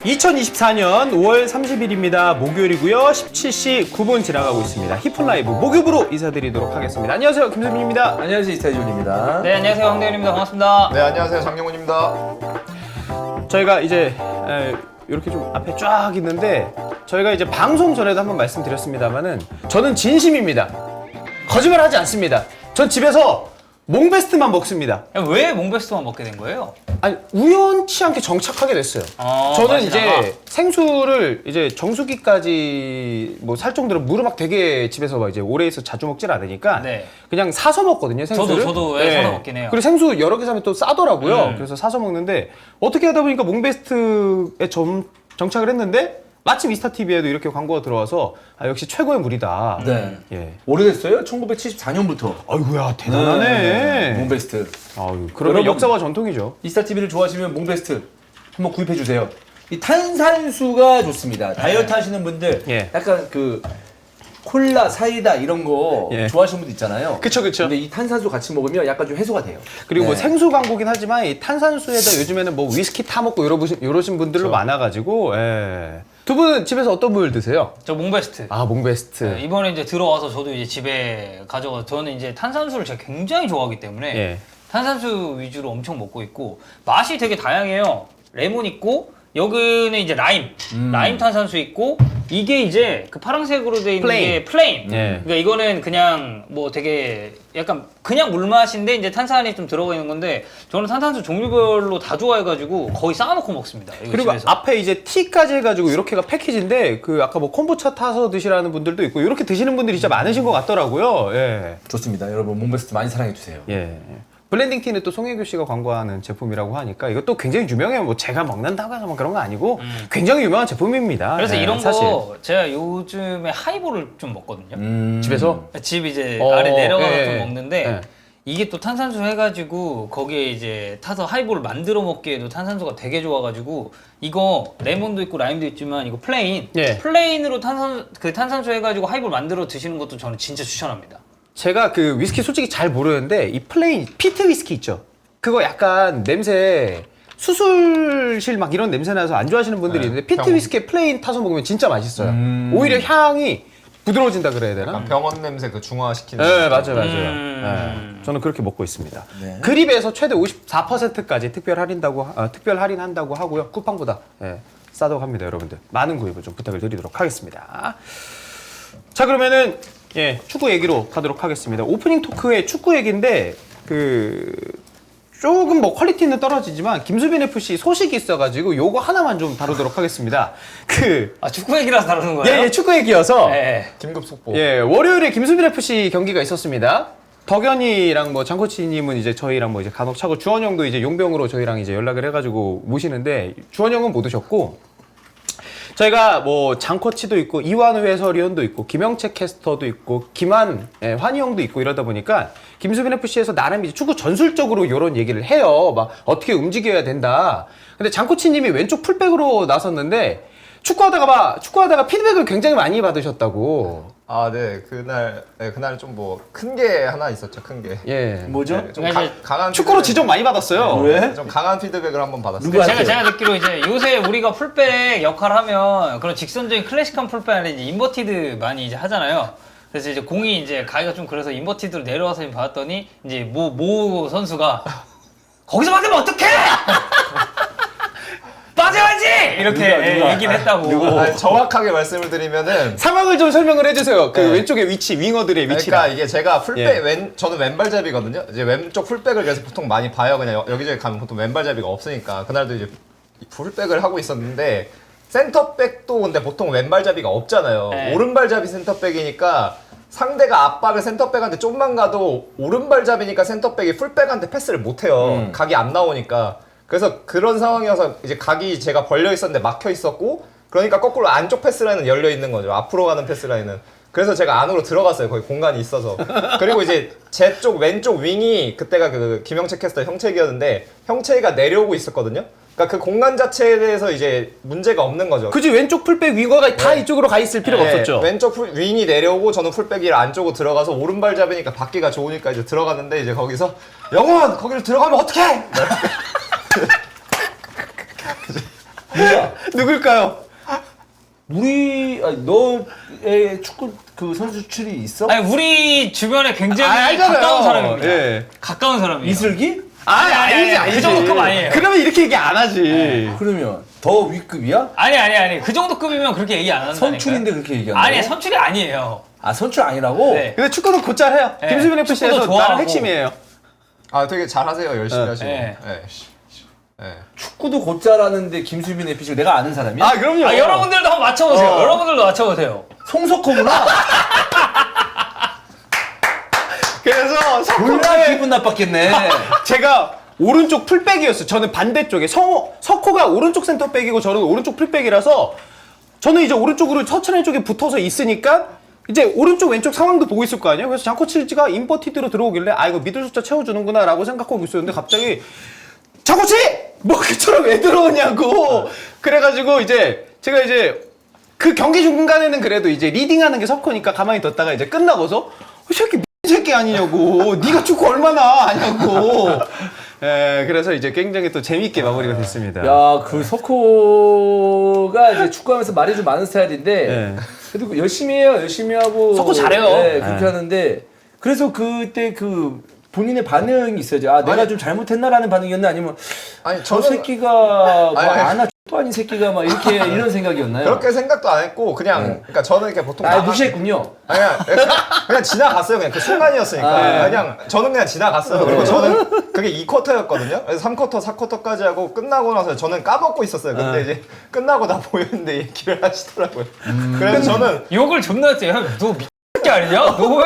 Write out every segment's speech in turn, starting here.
(2024년 5월 30일입니다) 목요일이고요. 17시 9분 지나가고 있습니다. 히플라이브 목요일으로 인사드리도록 하겠습니다. 안녕하세요, 김수빈입니다. 안녕하세요, 이태준입니다. 네, 안녕하세요, 황대현입니다. 반갑습니다. 네, 안녕하세요, 장영훈입니다. 저희가 이제 이렇게 좀 앞에 쫙 있는데, 저희가 이제 방송 전에도 한번 말씀드렸습니다만은 저는 진심입니다. 거짓말하지 않습니다. 전 집에서 몽베스트만 먹습니다. 왜 몽베스트만 먹게 된 거예요? 아니, 우연치 않게 정착하게 됐어요. 저는 맛이 이제 나가? 생수를 이제 정수기까지 뭐 살 정도로 물을 막 되게 집에서 막 이제 오래 있어 자주 먹질 않으니까 네. 그냥 사서 먹거든요, 생수를. 저도 사서 먹긴 해요. 그리고 생수 여러 개 사면 또 싸더라고요. 그래서 사서 먹는데 어떻게 하다 보니까 몽베스트에 정착을 했는데 마침 이스타TV에도 이렇게 광고가 들어와서 역시 최고의 물이다. 네. 예. 오래됐어요? 1974년부터. 아이고야, 대단하네. 몽베스트. 아유, 그러면 여러분, 역사와 전통이죠. 이스타TV를 좋아하시면 몽베스트 한번 구입해주세요. 이 탄산수가 좋습니다. 다이어트 하시는 분들, 예. 약간 그 콜라, 사이다 이런 거 예. 좋아하시는 분들 있잖아요. 그쵸. 근데 이 탄산수 같이 먹으면 약간 좀 해소가 돼요. 그리고 뭐 네. 생수 광고긴 하지만 이 탄산수에다 요즘에는 뭐 위스키 타 먹고 이러신 분들도 많아가지고. 예. 두 분은 집에서 어떤 물 드세요? 저 몽베스트. 아, 몽베스트. 네, 이번에 이제 들어와서 저도 이제 집에 가져가서 저는 이제 탄산수를 제가 굉장히 좋아하기 때문에 예. 탄산수 위주로 엄청 먹고 있고 맛이 되게 다양해요. 레몬 있고 여기는 이제 라임 탄산수 있고 이게 이제 그 파란색으로 돼 있는 게 플레인. 예. 그러니까 이거는 그냥 뭐 되게 약간 그냥 물맛인데 이제 탄산이 좀 들어가 있는 건데 저는 탄산수 종류별로 다 좋아해가지고 거의 쌓아놓고 먹습니다. 이거 그리고 집에서. 앞에 이제 티까지 해가지고 이렇게가 패키지인데 그 아까 뭐 콤보차 타서 드시라는 분들도 있고 이렇게 드시는 분들이 진짜 많으신 것 같더라고요. 예. 좋습니다. 여러분 몽베스트 많이 사랑해주세요. 예. 블렌딩 티는 또 송혜교 씨가 광고하는 제품이라고 하니까 이것도 굉장히 유명해요. 뭐 제가 먹는다고 해서 뭐 그런 거 아니고 굉장히 유명한 제품입니다. 그래서 예, 이런 사실. 거 제가 요즘에 하이볼을 좀 먹거든요. 집에서 집 이제 어, 아래 내려가서 예, 좀 예. 먹는데 예. 이게 또 탄산수 해가지고 거기에 이제 타서 하이볼을 만들어 먹기에도 탄산수가 되게 좋아가지고 이거 레몬도 있고 라임도 있지만 이거 예. 플레인으로 탄산수 해가지고 하이볼 만들어 드시는 것도 저는 진짜 추천합니다. 제가 그 위스키 솔직히 잘 모르는데 이 플레인 피트 위스키 있죠. 그거 약간 냄새 수술실 막 이런 냄새 나서 안 좋아하시는 분들이 네, 있는데 피트 병원. 위스키에 플레인 타서 먹으면 진짜 맛있어요. 오히려 향이 부드러워진다 그래야 되나? 약간 병원 냄새 그 중화시키는. 네, 맞아요. 네, 저는 그렇게 먹고 있습니다. 네. 그립에서 최대 54%까지 특별 할인한다고 하고요. 쿠팡보다 싸다고 합니다, 여러분들. 많은 구입을 좀 부탁을 드리도록 하겠습니다. 자, 그러면은 축구 얘기로 가도록 하겠습니다. 오프닝 토크의 축구 얘기인데 조금 뭐 퀄리티는 떨어지지만 김수빈 FC 소식이 있어가지고 요거 하나만 좀 다루도록 하겠습니다. 축구 얘기라서 다루는 거예요? 예, 축구 얘기여서 네. 긴급 속보. 월요일에 김수빈 FC 경기가 있었습니다. 덕현이랑 뭐 장코치님은 이제 저희랑 뭐 이제 간혹 차고 주원 형도 이제 용병으로 저희랑 이제 연락을 해가지고 모시는데 주원 형은 못 오셨고 저희가 뭐 장코치도 있고 이완우 해설위원도 있고 김영채 캐스터도 있고 환희 형도 있고 이러다 보니까 김수빈 FC에서 나름 이제 축구 전술적으로 이런 얘기를 해요. 막 어떻게 움직여야 된다. 근데 장코치님이 왼쪽 풀백으로 나섰는데 축구하다가 피드백을 굉장히 많이 받으셨다고. 아, 네. 그날 좀 뭐 큰 게 하나 있었죠. 큰 게. 예. 뭐죠? 네, 좀 그러니까 강한 축구로 피드백- 지적 많이 받았어요. 왜? 좀 강한 피드백을 한번 받았어요. 누구한테요? 제가 듣기로 이제 요새 우리가 풀백 역할을 하면 그런 직선적인 클래식한 풀백 아니라 이제 인버티드 많이 이제 하잖아요. 그래서 이제 공이 이제 가기가 좀 그래서 인버티드로 내려와서 좀 봤더니 이제 모 선수가 거기서 맞으면 어떡해! 빠져야지! 이렇게 누가? 얘기를 했다고. 아니, 정확하게 말씀을 드리면은 상황을 좀 설명을 해주세요. 그 네. 왼쪽의 위치, 윙어들의 위치랑. 그러니까 이게 제가 풀백 예. 저는 왼발잡이거든요. 이제 왼쪽 풀백을 그래서 보통 많이 봐요. 그냥 여기저기 가면 보통 왼발잡이가 없으니까 그날도 이제 풀백을 하고 있었는데 센터백도 근데 보통 왼발잡이가 없잖아요. 네. 오른발잡이 센터백이니까 상대가 압박을 센터백한테 좀만 가도 오른발잡이니까 센터백이 풀백한테 패스를 못 해요. 각이 안 나오니까. 그래서 그런 상황이어서 이제 각이 제가 벌려 있었는데 막혀 있었고 그러니까 거꾸로 안쪽 패스라인은 열려 있는 거죠. 앞으로 가는 패스라인은. 그래서 제가 안으로 들어갔어요. 거기 공간이 있어서. 그리고 이제 제 쪽 왼쪽 윙이 그때가 그 김영채 캐스터 형책이었는데 형채가 내려오고 있었거든요. 그러니까 그 공간 자체에 대해서 이제 문제가 없는 거죠. 그지 왼쪽 풀백 윙어가 다 이쪽으로 가 있을 필요가 네, 없었죠. 왼쪽 윙이 내려오고 저는 풀백이 안쪽으로 들어가서 오른발 잡으니까 받기가 좋으니까 이제 들어갔는데 이제 거기서 영원 거기를 들어가면 어떡해? 누굴까요? 너의 축구 그 선수 출이 있어? 아니 우리 주변에 굉장히 알잖아요. 가까운 사람입니다. 예. 가까운 사람이에요. 이슬기? 아니지. 그 정도급 아니에요. 그러면 이렇게 얘기 안 하지. 그러면 더 위급이야? 아니 그 정도 급이면 그렇게 얘기 안 한다니까. 선출인데 그렇게 얘기하는 아니 거야? 선출이 아니에요. 아 선출 아니라고? 네. 근데 축구는 곧잘 해요. 네. 김수빈 FC에서 축구도 좋아하고. 나름 핵심이에요. 아 되게 잘하세요. 열심히 하시고. 네. 네. 네. 축구도 곧잘하는데 김수빈 FC가 내가 아는 사람이야? 아 그럼요. 아, 여러분들도 한번 맞춰보세요. 여러분들도 맞춰보세요. 송석호구나. 그래서 몰라 석호가 기분 나빴겠네. 제가 오른쪽 풀백이었어요. 저는 반대쪽에 석호가 오른쪽 센터백이고 저는 오른쪽 풀백이라서 저는 이제 오른쪽으로 서천의 쪽에 붙어서 있으니까 이제 오른쪽 왼쪽 상황도 보고 있을 거 아니에요. 그래서 장코치가 인버티드로 들어오길래 아 이거 미들 숫자 채워주는구나 라고 생각하고 있었는데 갑자기 장코치! 뭐 그처럼 왜 들어오냐고 그래가지고 이제 제가 이제 그 경기 중간에는 그래도 이제 리딩하는 게 석호니까 가만히 뒀다가 이제 끝나고서 이 새끼 새끼 아니냐고 네가 축구 얼마나 아냐고 예, 그래서 이제 굉장히 또 재밌게 마무리가 됐습니다. 야, 그 석호가 이제 축구하면서 말이 좀 많은 스타일인데 네. 그래도 그 열심히 해요. 열심히 하고 석호 잘해요. 네, 그렇게 네. 하는데 그래서 그때 그 본인의 반응이 있어야죠. 아, 내가 아니, 좀 잘못했나라는 반응이었나 아니면 아니 저 저는 새끼가 뭐 아니, 아니. 아나 X도 아닌 새끼가 막 이렇게 이런 생각이었나요? 그렇게 생각도 안 했고 그냥 네. 그러니까 저는 이렇게 보통 아, 나가- 무시했군요. 아니, 그냥 지나갔어요. 그냥 그 순간이었으니까. 아, 그냥 저는 그냥 지나갔어요. 그리고 저는 그게 2쿼터였거든요. 그래서 3쿼터, 4쿼터까지 하고 끝나고 나서 저는 까먹고 있었어요. 근데 이제 끝나고 나 보였는데 얘기를 하시더라고요. 그래서 저는 욕을 존나 했어요. 너 미친게 아니냐? 너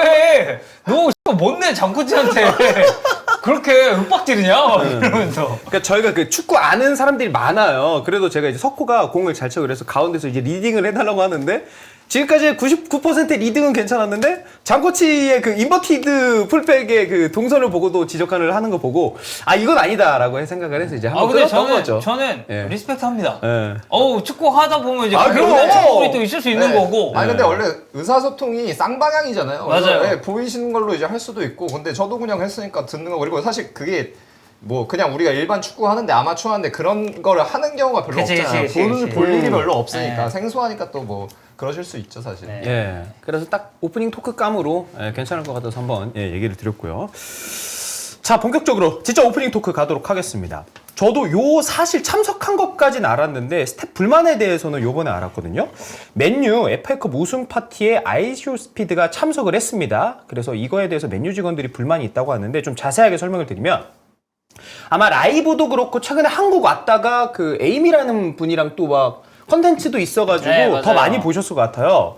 뭔데 장코치한테 그렇게 윽박지르냐? 막 이러면서. 그러니까 저희가 그 축구 아는 사람들이 많아요. 그래도 제가 이제 석호가 공을 잘 차고 그래서 가운데서 이제 리딩을 해달라고 하는데 지금까지 99%의 리딩은 괜찮았는데 장코치의 그 인버티드 풀백의 그 동선을 보고도 지적을 하는 거 보고 아 이건 아니다라고 생각을 해서 이제 한번 근데 끊었던 거죠. 저는 예. 리스펙트 합니다. 예. 축구 하다 보면 이제 그럼! 축구물이 또 있을 수 있는 네. 거고. 아니 근데 원래 의사소통이 쌍방향이잖아요. 맞아요. 그래서, 네, 보이시는 걸로 이제 할 수도 있고 근데 저도 그냥 했으니까 듣는 거 그리고 사실 그게 뭐 그냥 우리가 일반 축구 하는데 아마추어 하는데 그런 거를 하는 경우가 별로 그치, 없잖아요. 그치, 그치. 볼 일이 별로 없으니까 네. 생소하니까 또 뭐 그러실 수 있죠 사실. 네. 예. 그래서 딱 오프닝 토크 감으로 괜찮을 것 같아서 한번 얘기를 드렸고요. 자, 본격적으로 진짜 오프닝 토크 가도록 하겠습니다. 저도 요 사실 참석한 것까지는 알았는데 스텝 불만에 대해서는 요번에 알았거든요. 맨유 FA컵 우승 파티에 아이쇼스피드가 참석을 했습니다. 그래서 이거에 대해서 맨유 직원들이 불만이 있다고 하는데 좀 자세하게 설명을 드리면 아마 라이브도 그렇고 최근에 한국 왔다가 그 에임이라는 분이랑 또 막 컨텐츠도 있어가지고 네, 맞아요. 더 많이 보셨을 것 같아요.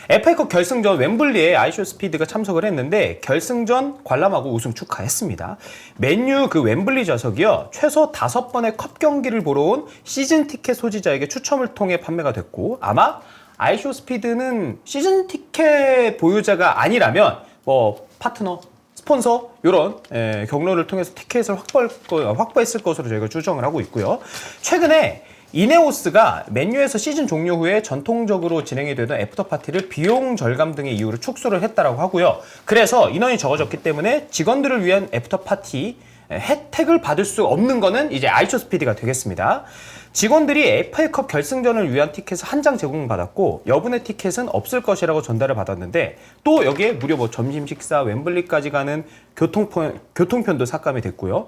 FA컵 결승전 웸블리에 아이쇼스피드가 참석을 했는데 결승전 관람하고 우승 축하했습니다. 맨유 그 웸블리 좌석이요 최소 5번의 컵 경기를 보러 온 시즌 티켓 소지자에게 추첨을 통해 판매가 됐고 아마 아이쇼스피드는 시즌 티켓 보유자가 아니라면 뭐 파트너 스폰서 이런 경로를 통해서 티켓을 확보했을 것으로 저희가 추정을 하고 있고요. 최근에 이네오스가 맨유에서 시즌 종료 후에 전통적으로 진행이 되던 애프터 파티를 비용 절감 등의 이유로 축소를 했다라고 하고요. 그래서 인원이 적어졌기 때문에 직원들을 위한 애프터 파티 혜택을 받을 수 없는 거는 이제 아이쇼스피드가 되겠습니다. 직원들이 FA컵 결승전을 위한 티켓을 한 장 제공받았고 여분의 티켓은 없을 것이라고 전달을 받았는데 또 여기에 무려 뭐 점심 식사, 웸블리까지 가는 교통편도 삭감이 됐고요.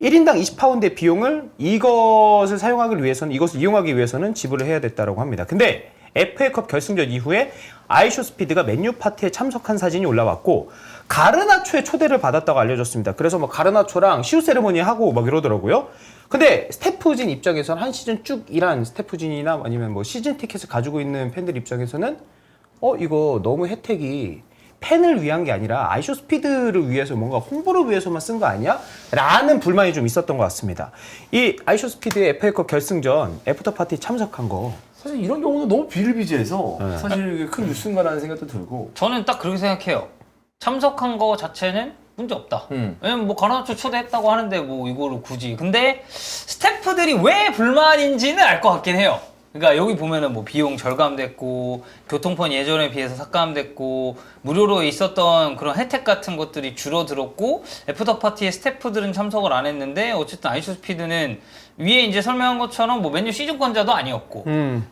1인당 20파운드의 비용을 이것을 이용하기 위해서는 지불을 해야 됐다고 합니다. 근데 FA컵 결승전 이후에 아이쇼스피드가 맨유 파티에 참석한 사진이 올라왔고 가르나초의 초대를 받았다고 알려졌습니다. 그래서 뭐 가르나초랑 시우 세레모니 하고 막 이러더라고요. 근데 스태프진 입장에서는 한 시즌 쭉 일한 스태프진이나 아니면 뭐 시즌 티켓을 가지고 있는 팬들 입장에서는 이거 너무 혜택이 팬을 위한 게 아니라 아이쇼스피드를 위해서 뭔가 홍보를 위해서만 쓴 거 아니야? 라는 불만이 좀 있었던 것 같습니다. 이 아이쇼스피드의 FA컵 결승전 애프터 파티 참석한 거 사실 이런 경우는 너무 비일비재해서 네. 사실 이게 큰 뉴스인가라는 생각도 들고 저는 딱 그렇게 생각해요. 참석한 거 자체는 문제 없다. 왜냐면 뭐 가나초 초대했다고 하는데 뭐 이거를 굳이. 근데 스태프들이 왜 불만인지는 알 것 같긴 해요. 그러니까 여기 보면은 뭐 비용 절감됐고 교통편 예전에 비해서 삭감됐고 무료로 있었던 그런 혜택 같은 것들이 줄어들었고 애프터 파티에 스태프들은 참석을 안 했는데 어쨌든 아이쇼스피드는 위에 이제 설명한 것처럼 뭐 맨유 시즌권자도 아니었고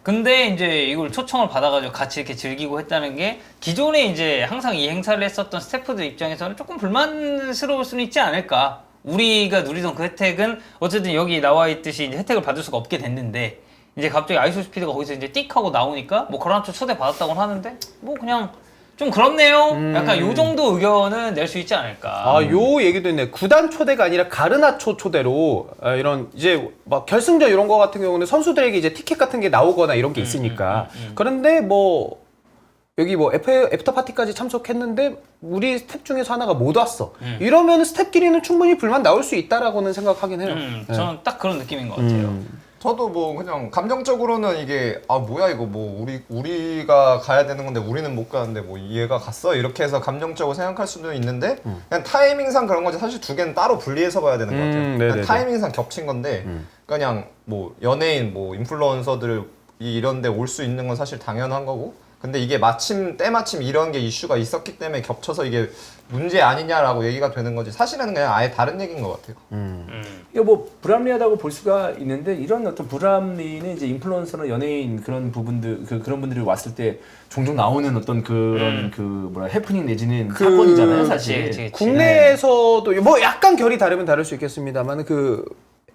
근데 이제 이걸 초청을 받아가지고 같이 이렇게 즐기고 했다는 게 기존에 이제 항상 이 행사를 했었던 스태프들 입장에서는 조금 불만스러울 수는 있지 않을까. 우리가 누리던 그 혜택은 어쨌든 여기 나와 있듯이 이제 혜택을 받을 수가 없게 됐는데 이제 갑자기 아이쇼스피드가 거기서 이제 띡 하고 나오니까 뭐 가나초 초대 받았다고 하는데 뭐 그냥 좀 그렇네요. 약간 요 정도 의견은 낼 수 있지 않을까. 아, 요 얘기도 있네. 구단 초대가 아니라 가르나초 초대로 이런 이제 막 결승전 이런 거 같은 경우는 선수들에게 이제 티켓 같은 게 나오거나 이런 게 있으니까. 그런데 뭐 여기 뭐 애프터 파티까지 참석했는데 우리 스텝 중에서 하나가 못 왔어. 이러면 스텝끼리는 충분히 불만 나올 수 있다라고는 생각하긴 해요. 저는 딱 그런 느낌인 것 같아요. 저도 뭐 그냥 감정적으로는 이게 아 뭐야 이거 뭐 우리가 가야 되는 건데 우리는 못 가는데 뭐 얘가 갔어 이렇게 해서 감정적으로 생각할 수도 있는데 그냥 타이밍상 그런 거지 사실 두 개는 따로 분리해서 봐야 되는 것 같아요. 그냥 타이밍상 겹친 건데 그냥 뭐 연예인 뭐 인플루언서들 이런데 올 수 있는 건 사실 당연한 거고 근데 이게 때마침 이런 게 이슈가 있었기 때문에 겹쳐서 이게 문제 아니냐라고 얘기가 되는 거지 사실은 그냥 아예 다른 얘기인 것 같아요. 이게 뭐 불합리하다고 볼 수가 있는데 이런 어떤 불합리는 이제 인플루언서나 연예인 그런 부분들 그런 분들이 왔을 때 종종 나오는 어떤 그런 그 뭐라 해프닝 내지는 사건이잖아요 사실. 그치. 국내에서도 뭐 약간 결이 다르면 다를 수 있겠습니다만 그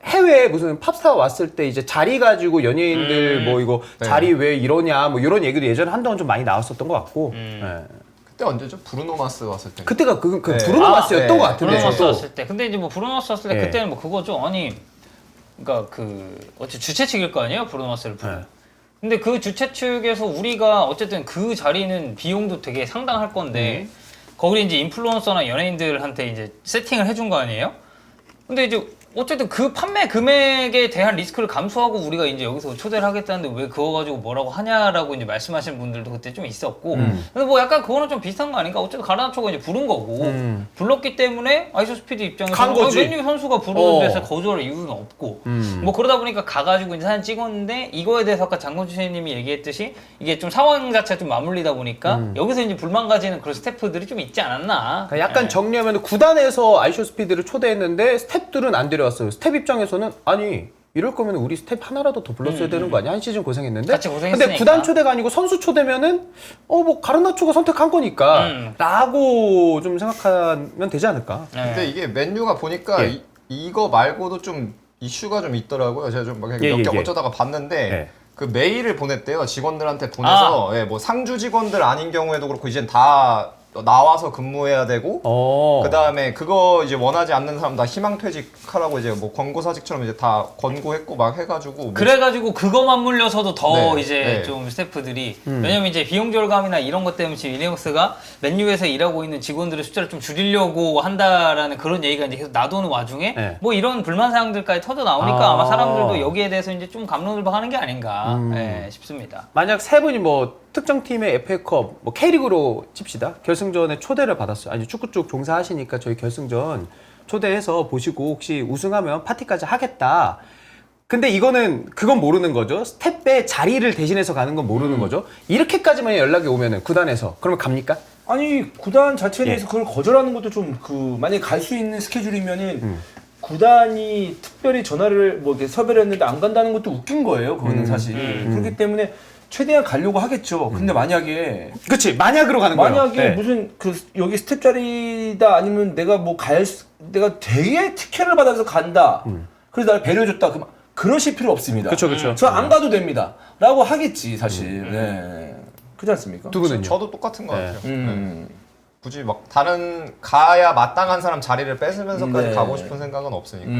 해외에 무슨 팝스타 왔을 때 이제 자리 가지고 연예인들 뭐 이거 자리 왜 이러냐 뭐 이런 얘기도 예전에 한동안 좀 많이 나왔었던 것 같고 네. 그때 언제죠? 브루노 마스 왔을 때. 그때가 그 브루노 마스였던 것 같은데 브루노 마스 저도. 왔을 때. 근데 이제 뭐 브루노 마스 왔을 때 네. 그때는 뭐 그거죠. 아니 그러니까 그 어째 주최 측일 거 아니에요? 브루노 마스를 부른. 근데 그 주최 측에서 우리가 어쨌든 그 자리는 비용도 되게 상당할 건데 거기 이제 인플루언서나 연예인들한테 이제 세팅을 해준 거 아니에요? 근데 이제 어쨌든 그 판매 금액에 대한 리스크를 감수하고 우리가 이제 여기서 초대를 하겠다는데 왜 그거 가지고 뭐라고 하냐라고 이제 말씀하시는 분들도 그때 좀 있었고. 근데 뭐 약간 그거는 좀 비슷한 거 아닌가? 어쨌든 가나초가 이제 부른 거고 불렀기 때문에 아이쇼스피드 입장에서 간 거지. 맨유 선수가 부르는 데서 거절할 이유는 없고. 뭐 그러다 보니까 가가지고 이제 사진 찍었는데 이거에 대해서 아까 장건주 선생님이 얘기했듯이 이게 좀 상황 자체가 좀 맞물리다 보니까 여기서 이제 불만 가지는 그런 스태프들이 좀 있지 않았나. 그러니까 약간 정리하면 구단에서 아이쇼스피드를 초대했는데 스텝들은 안 데려왔어요. 스텝 입장에서는 아니 이럴 거면 우리 스텝 하나라도 더 불렀어야 되는 거 아니야? 한 시즌 고생했는데. 같이 고생했으니까. 근데 구단 초대가 아니고 선수 초대면은 뭐 가르나초가 선택한 거니까 라고 좀 생각하면 되지 않을까? 근데 이게 맨유가 보니까 예. 이거 말고도 좀 이슈가 좀 있더라고요. 제가 좀 몇 개 예. 어쩌다가 봤는데 예. 그 메일을 보냈대요. 직원들한테 보내서 예, 뭐 상주 직원들 아닌 경우에도 그렇고 이젠 다 나와서 근무해야 되고 그 다음에 그거 이제 원하지 않는 사람 다 희망퇴직하라고 이제 뭐 권고사직처럼 이제 다 권고했고 막 해가지고 뭐 그래가지고 그거 맞물려서도 더 네, 이제 네. 좀 스태프들이 왜냐면 이제 비용 절감이나 이런 것 때문에 지금 이네오스가 맨유에서 일하고 있는 직원들의 숫자를 좀 줄이려고 한다라는 그런 얘기가 이제 계속 나도는 와중에 네. 뭐 이런 불만 사항들까지 터져 나오니까 아마 사람들도 여기에 대해서 이제 좀 갑론을박하는 게 아닌가 싶습니다. 만약 세 분이 뭐 특정 팀의 FA컵 뭐 K리그로 칩시다. 결승전에 초대를 받았어요. 아니 축구 쪽 종사하시니까 저희 결승전 초대해서 보시고 혹시 우승하면 파티까지 하겠다. 근데 이거는 그건 모르는 거죠. 스텝의 자리를 대신해서 가는 건 모르는 거죠. 이렇게까지만 연락이 오면은 구단에서 그러면 갑니까? 아니 구단 자체에 대해서 그걸 거절하는 것도 좀 만약에 갈 수 있는 스케줄이면은 구단이 특별히 전화를 뭐 이렇게 섭외를 했는데 안 간다는 것도 웃긴 거예요. 그거는 사실 그렇기 때문에 최대한 가려고 하겠죠. 근데 만약에 그치 만약으로 가는 거예요. 만약에 네. 무슨 그 여기 스텝 자리다 아니면 내가 뭐 내가 되게 티켓을 받아서 간다. 그래서 나를 배려해줬다. 그럼 그러실 필요 없습니다. 그쵸. 저 안 가도 됩니다. 라고 하겠지 사실. 네. 그렇지 않습니까? 두 분은요? 저도 똑같은 것 네. 같아요. 굳이 막 다른 가야 마땅한 사람 자리를 뺏으면서까지 네. 가고 싶은 생각은 없으니까.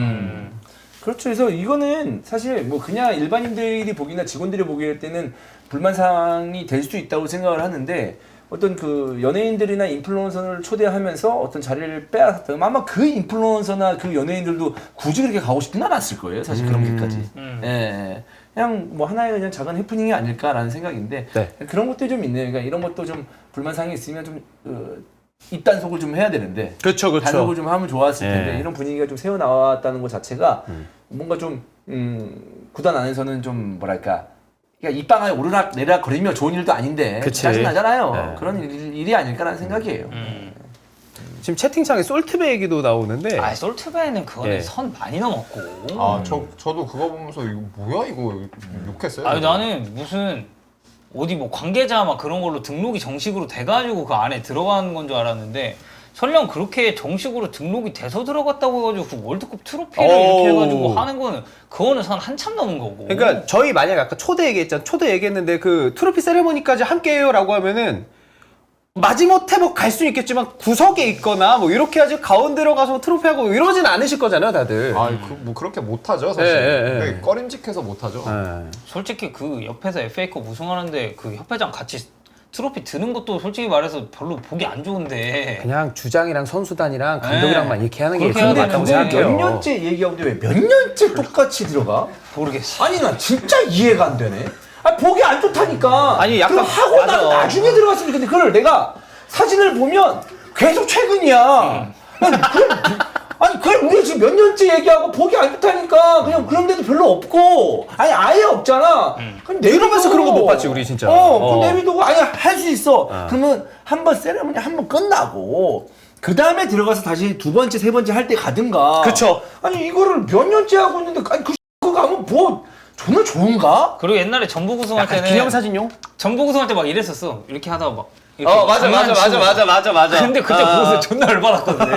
그렇죠. 그래서 이거는 사실 뭐 그냥 일반인들이 보기나 직원들이 보기일 때는 불만사항이 될 수 있다고 생각을 하는데 어떤 그 연예인들이나 인플루언서를 초대하면서 어떤 자리를 빼앗았다면 아마 그 인플루언서나 그 연예인들도 굳이 그렇게 가고 싶진 않았을 거예요. 사실 그런 게까지. 예. 그냥 뭐 하나의 그냥 작은 해프닝이 아닐까라는 생각인데 네. 그런 것도 좀 있네요. 그러니까 이런 것도 좀 불만사항이 있으면 좀 입단속을 좀 해야 되는데 그렇죠, 그렇죠. 단속을 좀 하면 좋았을 텐데 예. 이런 분위기가 좀 새어 나왔다는 것 자체가 뭔가 좀 구단 안에서는 좀 뭐랄까 그러니까 입방아에 오르락 내리락 거리며 좋은 일도 아닌데 그치. 짜증 나잖아요. 네. 그런 일이 아닐까라는 생각이에요. 지금 채팅창에 솔트베 얘기도 나오는데 아 솔트베는 그거는 예. 선 많이 넘었고. 저도 그거 보면서 이거 뭐야 이거 욕했어요. 아니 나는 무슨 어디 뭐 관계자 막 그런 걸로 등록이 정식으로 돼가지고 그 안에 들어가는 건 줄 알았는데 설령 그렇게 정식으로 등록이 돼서 들어갔다고 해가지고 그 월드컵 트로피를 어우. 이렇게 해가지고 하는 거는 그거는 선 한참 넘은 거고. 그러니까 저희 만약에 아까 초대 얘기했잖아. 초대 얘기했는데 그 트로피 세레머니까지 함께해요라고 하면은 마지못해 뭐 갈 수는 있겠지만 구석에 있거나 뭐 이렇게 하지 가운데로 가서 트로피하고 이러진 않으실 거잖아요, 다들. 뭐 그렇게 못하죠 사실. 예. 꺼림직해서 못하죠. 예. 솔직히 그 옆에서 FA컵 우승하는데 그 협회장 같이 트로피 드는 것도 솔직히 말해서 별로 보기 안 좋은데. 그냥 주장이랑 선수단이랑 감독이랑만 이렇게 하는 게 그렇게 해야 맞다고 되는데 생각해요. 몇 년째 얘기하고 있는데 왜 몇 년째 똑같이 들어가? 모르겠어. 아니 나 진짜 이해가 안 되네. 보기 안 좋다니까. 아니, 약간 그럼 하고 맞아. 나서 나중에 들어갔으면 좋겠는데 그걸 내가 사진을 보면 계속 최근이야. 아니 그걸 우리 지금 몇 년째 얘기하고 보기 안 좋다니까. 그냥 그런 데도 별로 없고 아니 아예 없잖아. 그럼 이러면서 그런 거 못 봤지, 우리 진짜. 그럼 내비두고 아니 할 수 있어. 그러면 한번 세레머니 한번 끝나고 그 다음에 들어가서 다시 두 번째 세 번째 할 때 가든가. 그쵸. 아니 이거를 몇 년째 하고 있는데 아니 그거 하면 뭐 정말 좋은가? 그리고 옛날에 전북 우승할 약간 때는 기념사진용? 전북 우승할 때 막 이랬었어. 이렇게 하다가 막. 이렇게 맞아. 근데 그때 보고서 존나 열받았거든.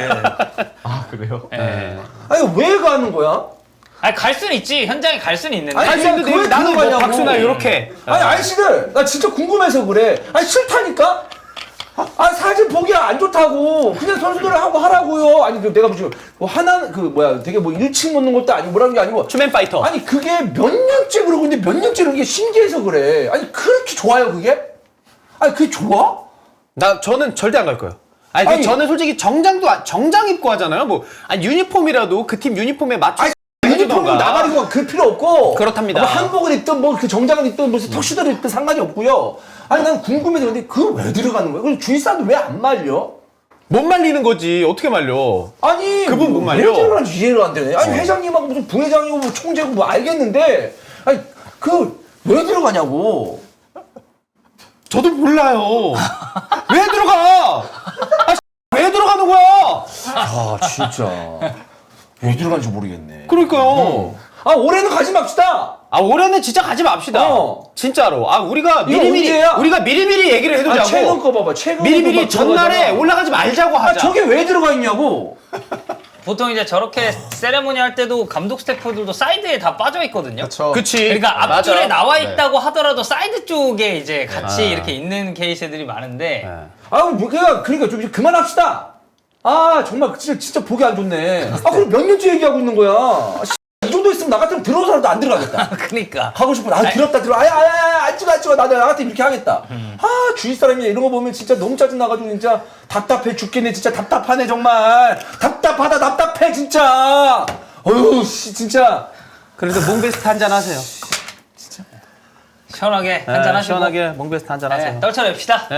아 그래요? 예. 아니 왜 가는 거야? 아니 갈 수는 있지. 현장에 갈 수는 있는데. 아니, 할수 있는데 왜 나는 뭐 들어가냐고. 박수나 이렇게. 아니 아저씨들 나 진짜 궁금해서 그래. 아니 싫다니까? 아 사진 보기 안 좋다고 그냥 선수들 하고 하라고요. 아니 그 내가 지금 뭐 하나 그 뭐야 되게 뭐 일침 놓는 것도 아니고 뭐라는 게 아니고 추맨 파이터. 아니 그게 몇 년째 그러고 있는데 몇 년째 그런 게 신기해서 그래. 아니 그렇게 좋아요 그게? 아니 그게 좋아? 저는 절대 안 갈 거예요. 아니, 저는 솔직히 정장 입고 하잖아요. 뭐 아니 유니폼이라도 그 팀 유니폼에 맞춰. 아니, 유니폼으로 나가리고 그 필요 없고 그렇답니다. 뭐 한복을 입든 뭐 그 정장을 입든 무슨 턱시도를 입든 상관이 없고요. 아니 난 궁금해서 근데 그걸 왜 들어가는 거야? 그럼 주위 사람들 왜 안 말려? 못 말리는 거지. 어떻게 말려? 아니 그분 못 말려? 왜 들어가는지 이해가 안 되네. 아니 회장님하고 무슨 부회장이고 뭐 총재고 뭐 알겠는데 아니 그 왜 들어가냐고. 저도 몰라요. 왜 들어가? 왜 들어가는 거야? 아 진짜 왜 들어간지 모르겠네. 그러니까요. 아 올해는 가지 맙시다. 올해는 진짜 가지 맙시다. 진짜로. 우리가 이거 문제야. 미리미리 얘기를 해두자고. 최근 거 봐봐. 최근 미리미리 전날에 올라가지 말자고 하자. 저게 왜 들어가 있냐고. 보통 이제 저렇게 세레모니 할 때도 감독 스태프들도 사이드에 다 빠져 있거든요. 그렇죠. 그치. 그러니까 앞줄에 맞아. 나와 네. 있다고 하더라도 사이드 쪽에 이제 같이 이렇게 있는 케이스들이 많은데 그러니까 좀 이제 그만합시다. 아 정말 진짜 보기 안 좋네. 그럼 몇 년째 얘기하고 있는 거야. 이 정도 있으면 나 같으면 들어서라도 안 들어가겠다. 그러니까 가고 싶어. 들어. 안 찍어. 나 같으면 이렇게 하겠다. 주위 사람이 이런 거 보면 진짜 너무 짜증 나가지고 진짜 답답해 죽겠네. 진짜 답답하네 정말. 답답해 진짜. 어휴 씨 진짜. 그래서 몽베스트 한잔 하세요. 시원하게 한잔 하시고 시원하게 몽베스트 한잔 하세요. 네, 떨쳐냅시다.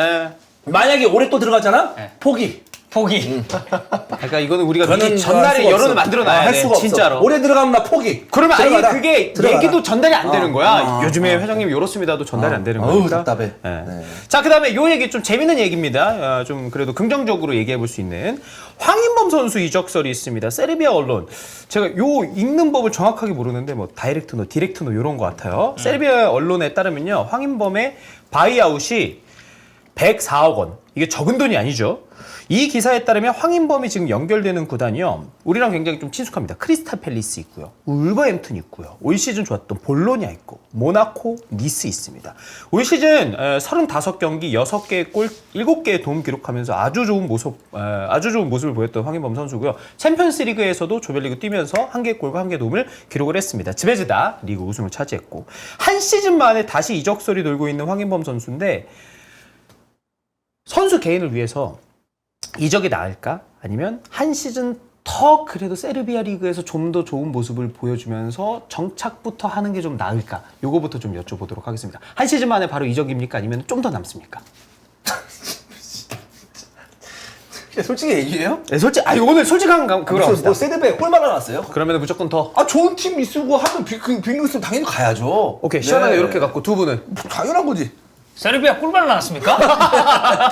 만약에 올해 또 들어가잖아. 네. 포기. 포기. 그러니까 이거는 우리가 그거는 미리 전날에 할 수가 여론을 없어. 만들어놔야 할 돼. 수가 없어. 진짜로. 올해 들어가면 나 포기. 그러면 아예 들어가라. 그게 들어가라. 얘기도 전달이 안 되는 거야. 요즘에 회장님이 이렇습니다도 전달이 안 되는 어우, 거니까. 답답해. 예. 네. 자, 그다음에 요 얘기 좀 재밌는 얘기입니다. 좀 그래도 긍정적으로 얘기해 볼 수 있는 황인범 선수 이적설이 있습니다. 세르비아 언론. 제가 요 읽는 법을 정확하게 모르는데 뭐 다이렉트노, 디렉트노 요런 것 같아요. 세르비아 언론에 따르면요. 황인범의 바이아웃이 104억 원. 이게 적은 돈이 아니죠. 이 기사에 따르면 황인범이 지금 연결되는 구단이요. 우리랑 굉장히 좀 친숙합니다. 크리스탈 팰리스 있고요. 울버햄튼 있고요. 올 시즌 좋았던 볼로냐 있고 모나코, 니스 있습니다. 올 시즌 35경기 6개의 골, 7개의 도움 기록하면서 아주 좋은 모습을 보였던 황인범 선수고요. 챔피언스 리그에서도 조별리그 뛰면서 1개의 골과 1개의 도움을 기록을 했습니다. 지베즈다 리그 우승을 차지했고 한 시즌 만에 다시 이적설이 돌고 있는 황인범 선수인데 선수 개인을 위해서 이적이 나을까? 아니면 한 시즌 더 그래도 세르비아 리그에서 좀 더 좋은 모습을 보여주면서 정착부터 하는 게 좀 나을까? 요거부터 좀 여쭤보도록 하겠습니다. 한 시즌 만에 바로 이적입니까? 아니면 좀 더 남습니까? 솔직히 얘기해요? 네, 오늘 솔직한 그걸 무슨 합시다. 뭐 세드백 골 말아놨어요? 그러면 무조건 더. 아 좋은 팀 있고 하면 빅리그 있으면 당연히 가야죠. 오케이 시원하게 네. 이렇게 갖고 두 분은 뭐 당연한 거지. 세르비아 꿀발 나왔습니까?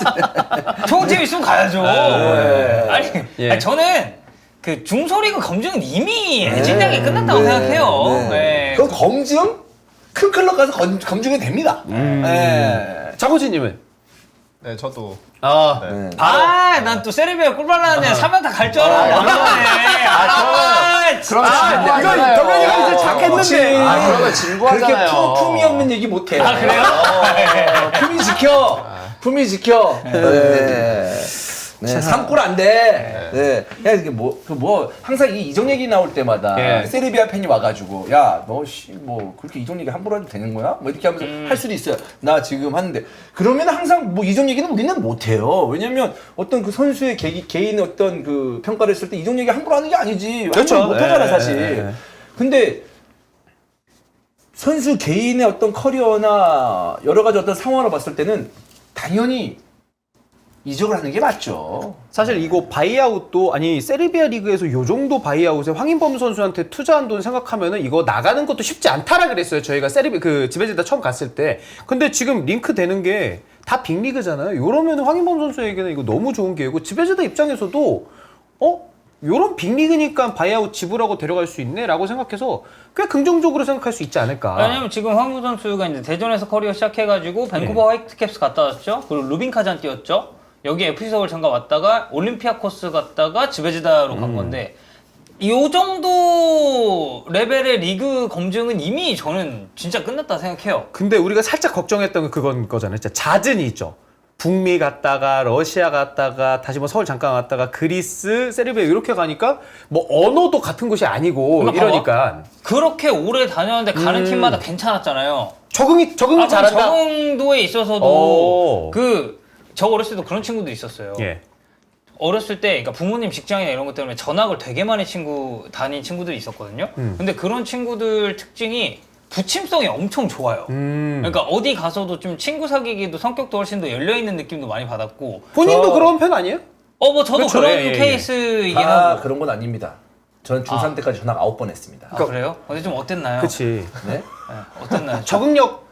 좋은 팀 있으면 가야죠. 아니, 예. 아니, 저는 그 중소리그 검증은 이미 애진작이 끝났다고 생각해요. 네. 그 검증 큰 클럽 가서 검증이 됩니다. 네. 장호진님은 네, 저도. 아 네. 난 또 세르비아 꿀발 나왔는데 3연타 갈 줄 알았는데 안 가네. 그럼 이거 덕현이가 이제 착했는데. 그러면 진부하잖아요. 그렇게 품이 없는 얘기 못 해요. 그래요? 품이 지켜. 품이 지켜. 네. 네, 3골 안 돼. 네. 야, 이게 항상 이 이적 얘기 나올 때마다 예. 세르비아 팬이 와가지고, 야, 너, 그렇게 이적 얘기 함부로 해도 되는 거야? 뭐 이렇게 하면서 할 수도 있어요. 나 지금 하는데. 그러면 항상 뭐 이적 얘기는 우리는 못해요. 왜냐면 어떤 그 선수의 개인의 어떤 그 평가를 했을 때 이적 얘기 함부로 하는 게 아니지. 그렇죠. 못하잖아, 예, 사실. 예. 근데 선수 개인의 어떤 커리어나 여러 가지 어떤 상황을 봤을 때는 당연히 이적을 하는 게 맞죠. 사실 이거 바이아웃도 아니 세르비아 리그에서 요 정도 바이아웃에 황인범 선수한테 투자한 돈 생각하면은 이거 나가는 것도 쉽지 않다라 그랬어요. 저희가 지베지다 처음 갔을 때. 근데 지금 링크 되는 게 다 빅리그잖아요. 요러면 황인범 선수에게는 이거 너무 좋은 기회고 지베지다 입장에서도 요런 빅리그니까 바이아웃 지불하고 데려갈 수 있네라고 생각해서 꽤 긍정적으로 생각할 수 있지 않을까. 왜냐면 지금 황인범 선수가 이제 대전에서 커리어 시작해가지고 밴쿠버 화이트캡스 갔다 왔죠. 그리고 루빈카잔 뛰었죠. 여기 FC 서울 잠깐 왔다가 올림피아코스 갔다가 지베지다로 간 건데 이 정도 레벨의 리그 검증은 이미 저는 진짜 끝났다 생각해요. 근데 우리가 살짝 걱정했던 게 그건 거잖아요. 진짜 잦은이 있죠. 북미 갔다가 러시아 갔다가 다시 뭐 서울 잠깐 갔다가 그리스, 세르비아 이렇게 가니까 뭐 언어도 같은 곳이 아니고 그러니까 이러니까 그렇게 오래 다녔는데 가는 팀마다 괜찮았잖아요. 적응이 그럼 잘한다. 적응도에 있어서도 오. 저 어렸을 때도 그런 친구도 있었어요. 예. 어렸을 때, 그러니까 부모님 직장이나 이런 것 때문에 전학을 되게 많이 다닌 친구들이 있었거든요. 근데 그런 친구들 특징이 부침성이 엄청 좋아요. 그러니까 어디 가서도 좀 친구 사귀기도 성격도 훨씬 더 열려있는 느낌도 많이 받았고. 본인도 그런 편 아니에요? 뭐 저도 그렇죠. 그런 예, 예. 케이스이긴 아, 하고. 그런 건 아닙니다. 전 중3 때까지 전학 9번 했습니다. 아, 그래요? 근데 좀 어땠나요? 그렇지. 네? 네, 어땠나요? 적응력.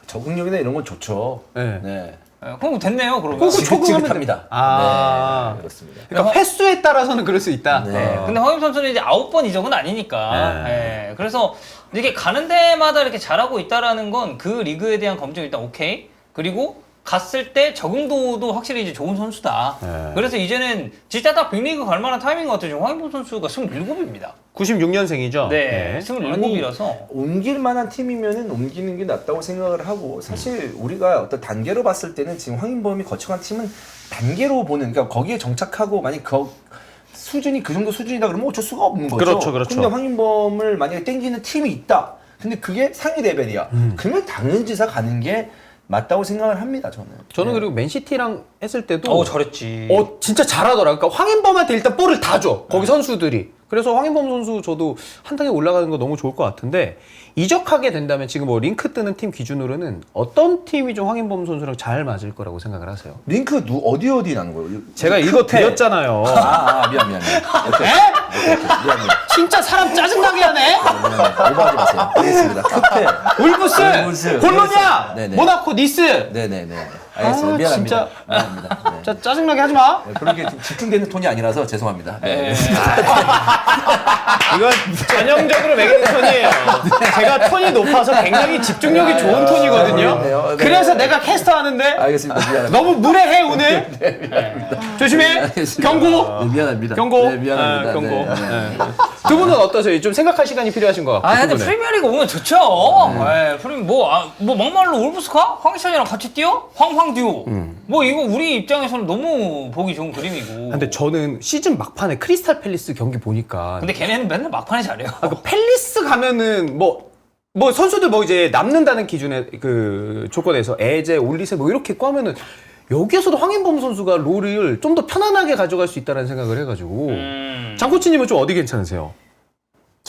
적응력이나 이런 건 좋죠. 네. 네. 그럼 됐네요, 그러면. 그거 적응하면 지긋지긋합니다. 아. 네, 그렇습니다. 그러니까 횟수에 따라서는 그럴 수 있다. 네. 근데 황임 선수는 이제 9번 이적은 아니니까. 네. 네. 그래서 이게 가는 데마다 이렇게 잘하고 있다라는 건 그 리그에 대한 검증 일단 오케이. 그리고 갔을 때 적응도도 확실히 이제 좋은 선수다. 네. 그래서 이제는 진짜 딱 빅리그 갈 만한 타이밍 같아요. 지금 황인범 선수가 27입니다. 96년생이죠. 네. 27이라서. 옮길 만한 팀이면은 옮기는 게 낫다고 생각을 하고 사실 우리가 어떤 단계로 봤을 때는 지금 황인범이 거쳐간 팀은 단계로 보는 그러니까 거기에 정착하고 만약 수준이 그 정도 수준이다 그러면 어쩔 수가 없는 거죠. 그렇죠, 그렇죠. 근데 황인범을 만약에 땡기는 팀이 있다. 근데 그게 상위 레벨이야. 그러면 당연지사 가는 게 맞다고 생각을 합니다. 저는 그리고 맨시티랑 했을 때도 잘했지. 진짜 잘하더라. 그러니까 황인범한테 일단 볼을 다 줘. 거기 선수들이. 그래서 황인범 선수 저도 한 단계 올라가는 거 너무 좋을 것 같은데 이적하게 된다면 지금 뭐 링크 뜨는 팀 기준으로는 어떤 팀이 좀 황인범 선수랑 잘 맞을 거라고 생각을 하세요? 링크 어디 나는 거예요? 제가 이거 드렸잖아요. 미안. 미안. 진짜 사람 짜증나게 하네. 오버하지 마세요. 알겠습니다. 크페. 울부스, 볼로냐, 네네. 모나코, 니스. 네네네. 알겠습니다. 아, 미안합니다. 진짜. 미안합니다. 네. 진짜 짜증나게 하지 마. 네, 그런 게 좀 집중되는 톤이 아니라서 죄송합니다. 네. 이건 전형적으로 매기는 톤이에요. 제가 톤이 높아서 굉장히 집중력이 좋은 톤이거든요. 그렇네요. 네. 그래서 내가 캐스터 하는데 알겠습니다. 미안합니다. 너무 무례해 오늘. 조심해. 알겠습니다. 경고. 네, 미안합니다. 경고. 네, 미안합니다. 아, 경고. 네. 네. 두 분은 어떠세요? 좀 생각할 시간이 필요하신 것 같고. 아, 근데 두 분은. 프리미어리그 오면 좋죠. 네, 뭐 막말로 울브스 가? 황희찬이랑 같이 뛰어? 황황 듀오. 뭐 이거 우리 입장에서는 너무 보기 좋은 그림이고. 근데 저는 시즌 막판에 크리스탈 팰리스 경기 보니까 근데 걔네는 맨날 막판에 잘해요. 그 팰리스 가면은 뭐 선수들 뭐 이제 남는다는 기준의 그 조건에서 에제, 올리세 뭐 이렇게 있고 하면은 여기에서도 황인범 선수가 롤을 좀 더 편안하게 가져갈 수 있다는 생각을 해가지고 장코치님은 좀 어디 괜찮으세요?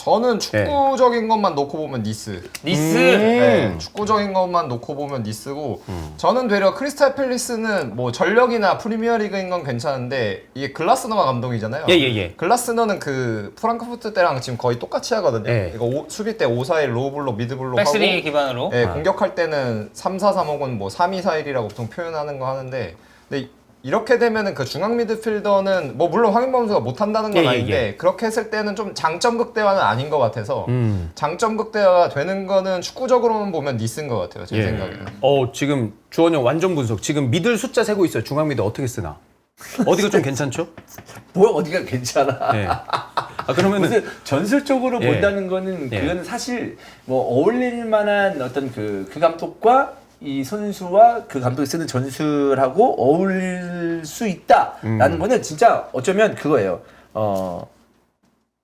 저는 축구적인 것만 놓고 보면 니스. 니스. 네, 축구적인 것만 놓고 보면 니스고 저는 되려 크리스탈 팰리스는 뭐 전력이나 프리미어리그인 건 괜찮은데 이게 글라스너가 감독이잖아요. 예. 글라스너는 그 프랑크푸르트 때랑 지금 거의 똑같이 하거든요. 예. 이거 수비 때 5-4-1 로우블록 미드블록 하고 백스리 기반으로. 예, 공격할 때는 3-4-3 혹은 뭐 3-2-4-1이라고 보통 표현하는 거 하는데 근데 이렇게 되면은 그 중앙 미드필더는 뭐 물론 황인범 선수가 못한다는 건 예, 예, 아닌데 그렇게 했을 때는 좀 장점 극대화는 아닌 것 같아서 장점 극대화가 되는 거는 축구적으로만 보면 니스인 것 같아요 제 생각에는. 지금 주원영 완전 분석. 지금 미들 숫자 세고 있어요. 중앙 미드 어떻게 쓰나? 어디가 좀 괜찮죠? 뭐 어디가 괜찮아. 네. 그러면은 무슨 전술적으로 예. 본다는 거는 예. 그건 사실 뭐 어울릴 만한 어떤 그 감독과 이 선수와 그 감독이 쓰는 전술하고 어울릴 수 있다라는 거는 진짜 어쩌면 그거예요.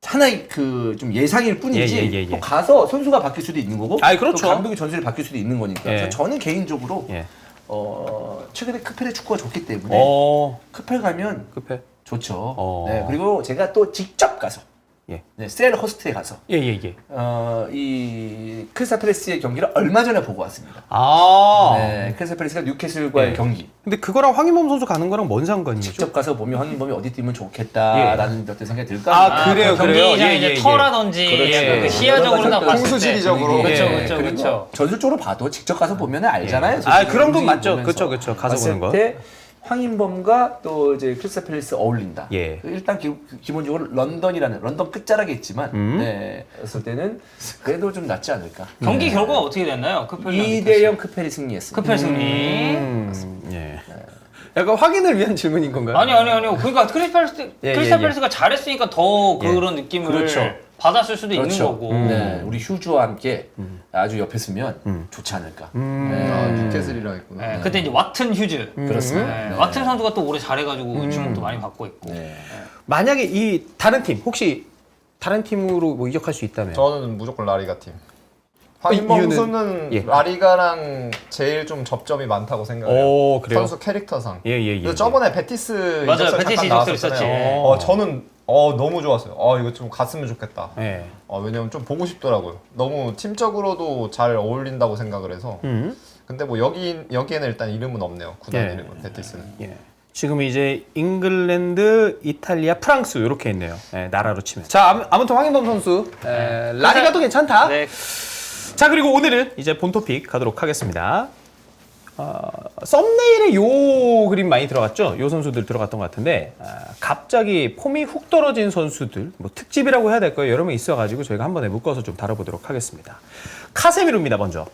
하나의 그 좀 예상일 뿐이지 예. 또 가서 선수가 바뀔 수도 있는 거고 아이, 그렇죠. 또 감독의 전술이 바뀔 수도 있는 거니까. 예. 그래서 저는 개인적으로 예. 최근에 크펠의 축구가 좋기 때문에 크펠 가면 급해. 좋죠. 네, 그리고 제가 또 직접 가서 예. 네, 셀허스트에 가서 예. 이 크리스탈 팰리스의 경기를 얼마 전에 보고 왔습니다. 네, 크리스탈 팰리스가 뉴캐슬과의 예. 경기. 근데 그거랑 황인범 선수 가는 거랑 뭔 상관이죠? 직접 가서 보면 황인범이 어디 뛰면 좋겠다라는 어떤 생각이 들까? 아, 그래요, 그래요. 경기장 예, 이제 예. 터라든지 그렇죠. 그 시야적으로 딱 봤을 때. 풍수지리적으로. 그렇죠. 전술적으로 봐도 직접 가서 보면 알잖아요. 아, 솔직히 그런 건 움직임 맞죠. 보면서. 그쵸. 가서 봤을 보는 거. 때 황인범과 또 이제 크리스탈 팰리스 어울린다. 예. 일단 기본적으로 런던 끝자락에 있지만 네, 했을 때는 그래도 좀 낫지 않을까. 경기 결과가 어떻게 됐나요? 크펠 2대0 크펠이 승리했습니다. 크펠 승리. 예. 약간 확인을 위한 질문인 건가요? 아니요. 그러니까 크리스탈 예. 팰리스가 잘했으니까 더 그런 느낌을 그렇죠. 받았을 수도 있는 그렇죠. 거고. 네, 우리 휴즈와 함께 아주 옆에 서면 좋지 않을까. 네. 뉴캐슬이랑 있구나. 네, 그때 이제 왓튼 휴즈. 그렇습니다. 네, 네. 왓튼 선수가 또 올해 잘해가지고 주목도 많이 받고 있고. 네. 만약에 이 다른 팀 혹시 다른 팀으로 뭐 이적할 수 있다면? 저는 무조건 라리가 팀. 황인범 이유는? 선수는 예. 라리가랑 제일 좀 접점이 많다고 생각해요. 그래요? 선수 캐릭터상. 예. 그래서 저번에 베티스 맞아요. 이적설 베티스 잠깐 이적설 나왔었잖아요. 있었지. 저는 너무 좋았어요. 이거 좀 갔으면 좋겠다. 예. 왜냐면 좀 보고 싶더라고요. 너무 팀적으로도 잘 어울린다고 생각을 해서. 근데 뭐 여기에는 일단 이름은 없네요. 구단 예. 이름은 베티스는. 예. 지금 이제 잉글랜드, 이탈리아, 프랑스 이렇게 있네요. 예, 나라로 치면. 자, 아무튼 황인범 선수 라리가도 괜찮다. 네. 자, 그리고 오늘은 이제 본 토픽 가도록 하겠습니다. 썸네일에 요 그림 많이 들어갔죠? 요 선수들 들어갔던 것 같은데 갑자기 폼이 훅 떨어진 선수들 뭐 특집이라고 해야 될까요? 여러 명 있어가지고 저희가 한 번에 묶어서 좀 다뤄보도록 하겠습니다. 카세미루입니다. 먼저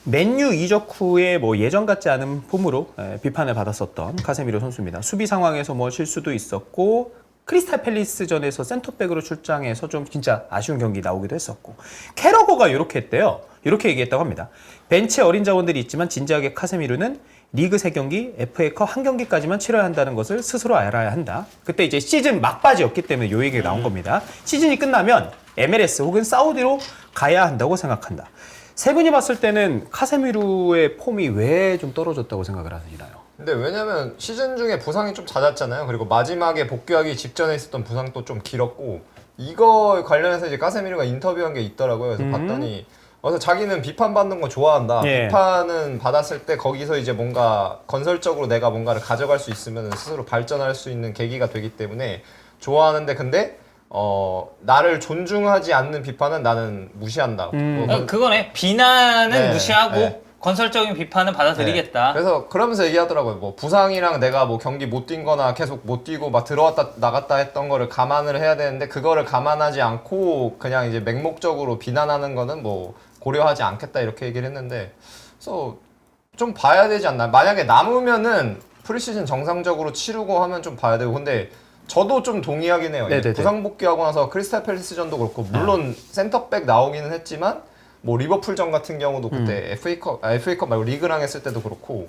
맨유 이적 후에 뭐 예전 같지 않은 폼으로 비판을 받았었던 카세미루 선수입니다. 수비 상황에서 뭐 실수도 있었고 크리스탈 팰리스전에서 센터백으로 출장해서 좀 진짜 아쉬운 경기 나오기도 했었고 캐러거가 이렇게 했대요. 이렇게 얘기했다고 합니다. 벤치에 어린 자원들이 있지만 진지하게 카세미루는 리그 3경기, FA컵 1경기까지만 치러야 한다는 것을 스스로 알아야 한다. 그때 이제 시즌 막바지였기 때문에 요 얘기가 나온 겁니다. 시즌이 끝나면 MLS 혹은 사우디로 가야 한다고 생각한다. 세 분이 봤을 때는 카세미루의 폼이 왜 좀 떨어졌다고 생각을 하시나요? 근데 왜냐면 시즌 중에 부상이 좀 잦았잖아요. 그리고 마지막에 복귀하기 직전에 있었던 부상도 좀 길었고 이거 관련해서 이제 카세미루가 인터뷰한 게 있더라고요. 그래서 봤더니 그래서 자기는 비판받는 거 좋아한다. 예. 비판은 받았을 때 거기서 이제 뭔가 건설적으로 내가 뭔가를 가져갈 수 있으면 스스로 발전할 수 있는 계기가 되기 때문에 좋아하는데 근데 나를 존중하지 않는 비판은 나는 무시한다. 그거네. 비난은 네, 무시하고 네. 건설적인 비판은 받아들이겠다. 그래서 그러면서 얘기하더라고요. 뭐 부상이랑 내가 뭐 경기 못 뛴 거나 계속 못 뛰고 막 들어왔다 나갔다 했던 거를 감안을 해야 되는데 그거를 감안하지 않고 그냥 이제 맹목적으로 비난하는 거는 뭐 고려하지 않겠다 이렇게 얘기를 했는데 그래서 좀 봐야 되지 않나. 만약에 남으면은 프리시즌 정상적으로 치르고 하면 좀 봐야 되고 근데 저도 좀 동의하긴 해요. 네네네. 부상 복귀하고 나서 크리스탈 팰리스전도 그렇고 물론 센터백 나오기는 했지만 뭐 리버풀전 같은 경우도 그때 FA컵 말고 리그랑 했을 때도 그렇고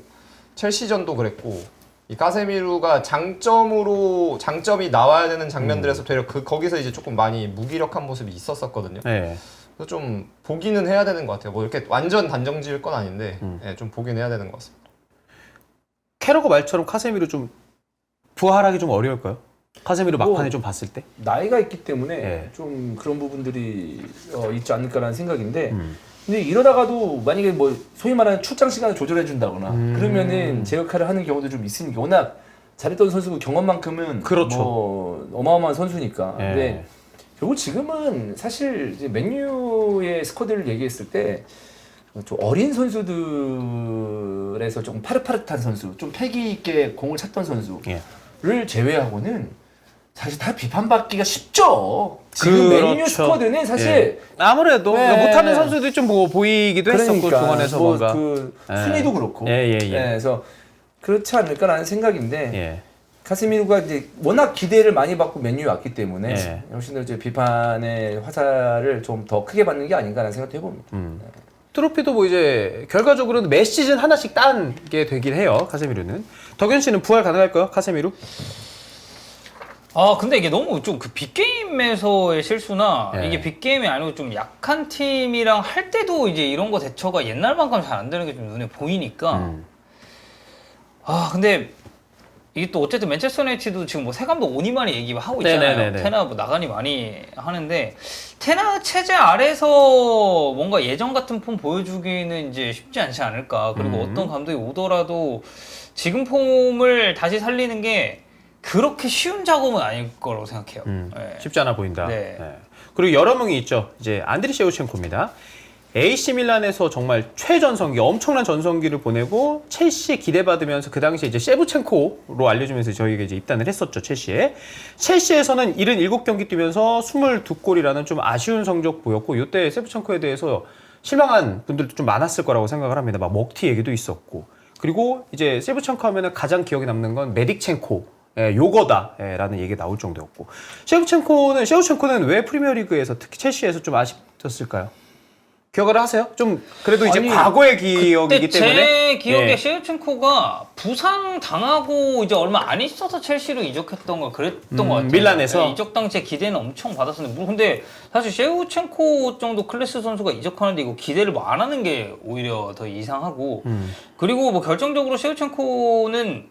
첼시전도 그랬고 이 카세미루가 장점이 나와야 되는 장면들에서 되려 거기서 이제 조금 많이 무기력한 모습이 있었거든요. 네. 그래서 좀 보기는 해야 되는 것 같아요. 뭐 이렇게 완전 단정 지을 건 아닌데 예, 좀 보긴 해야 되는 것 같습니다. 캐러거 말처럼 카세미루 좀 부활하기 좀 어려울까요? 카세미로 뭐, 막판에 좀 봤을 때. 나이가 있기 때문에 예. 좀 그런 부분들이 있지 않을까라는 생각인데 근데 이러다가도 만약에 뭐 소위 말하는 출장 시간을 조절해 준다거나 그러면은 제 역할을 하는 경우도 좀 있으니까 워낙 잘했던 선수고 경험만큼은 그렇죠. 뭐 어마어마한 선수니까. 예. 근데 결국 지금은 사실 이제 맨유의 스쿼드를 얘기했을 때 좀 어린 선수들에서 조금 파릇파릇한 선수, 좀 패기 있게 공을 찼던 선수를 예. 제외하고는 사실 다 비판받기가 쉽죠. 지금 그렇죠. 맨유 스쿼드는 사실 예. 아무래도 네. 못하는 선수들이 좀 보이기도 했었고 중원에서 뭐 뭔가. 그 예. 순위도 그렇고. 예. 그래서 그렇지 않을까라는 생각인데 예. 카세미루가 이제 워낙 기대를 많이 받고 맨유에 왔기 때문에 예. 훨씬 더 이제 비판의 화살을 좀 더 크게 받는 게 아닌가라는 생각도 해봅니다. 트로피도 뭐 이제 결과적으로는 매 시즌 하나씩 따게 되긴 해요. 카세미루는. 덕현 씨는 부활 가능할까요? 카세미루? 아 근데 이게 너무 좀 그 빅게임에서의 실수나 예. 이게 빅게임이 아니고 좀 약한 팀이랑 할 때도 이제 이런 거 대처가 옛날만큼 잘 안 되는 게 좀 눈에 보이니까 아 근데 이게 또 어쨌든 맨체스터 유나이티드도 지금 뭐 새 감독 오니 많이 얘기하고 있잖아요. 네네네네. 테나 뭐 나가니 많이 하는데 테나 체제 아래서 뭔가 예전 같은 폼 보여주기는 이제 쉽지 않지 않을까. 그리고 어떤 감독이 오더라도 지금 폼을 다시 살리는 게 그렇게 쉬운 작업은 아닐 거라고 생각해요. 예. 쉽지 않아 보인다. 네. 예. 그리고 여러 명이 있죠. 이제 안드리 셰우첸코입니다. AC 밀란에서 정말 최전성기, 엄청난 전성기를 보내고 첼시에 기대받으면서 그 당시에 이제 셰브첸코로 알려주면서 저희가 이제 입단을 했었죠, 첼시에. 첼시에서는 77경기 뛰면서 22골이라는 좀 아쉬운 성적 보였고 이때 셰브첸코에 대해서 실망한 분들도 좀 많았을 거라고 생각을 합니다. 막 먹튀 얘기도 있었고. 그리고 이제 셰브첸코 하면은 가장 기억에 남는 건 메딕첸코. 예, 요거다라는 얘기가 나올 정도였고. 셰우첸코는 왜 프리미어리그에서 특히 첼시에서 좀 아쉽었을까요? 기억을 하세요? 좀 그래도 이제 아니, 과거의 기억이기 그때 때문에 제 기억에 예. 셰우첸코가 부상 당하고 이제 얼마 안 있어서 첼시로 이적했던 거 그랬던 것 같아요. 밀란에서? 네, 이적 당시에 기대는 엄청 받았었는데 근데 사실 셰우첸코 정도 클래스 선수가 이적하는데 이거 기대를 뭐 안 하는 게 오히려 더 이상하고 그리고 뭐 결정적으로 셰우첸코는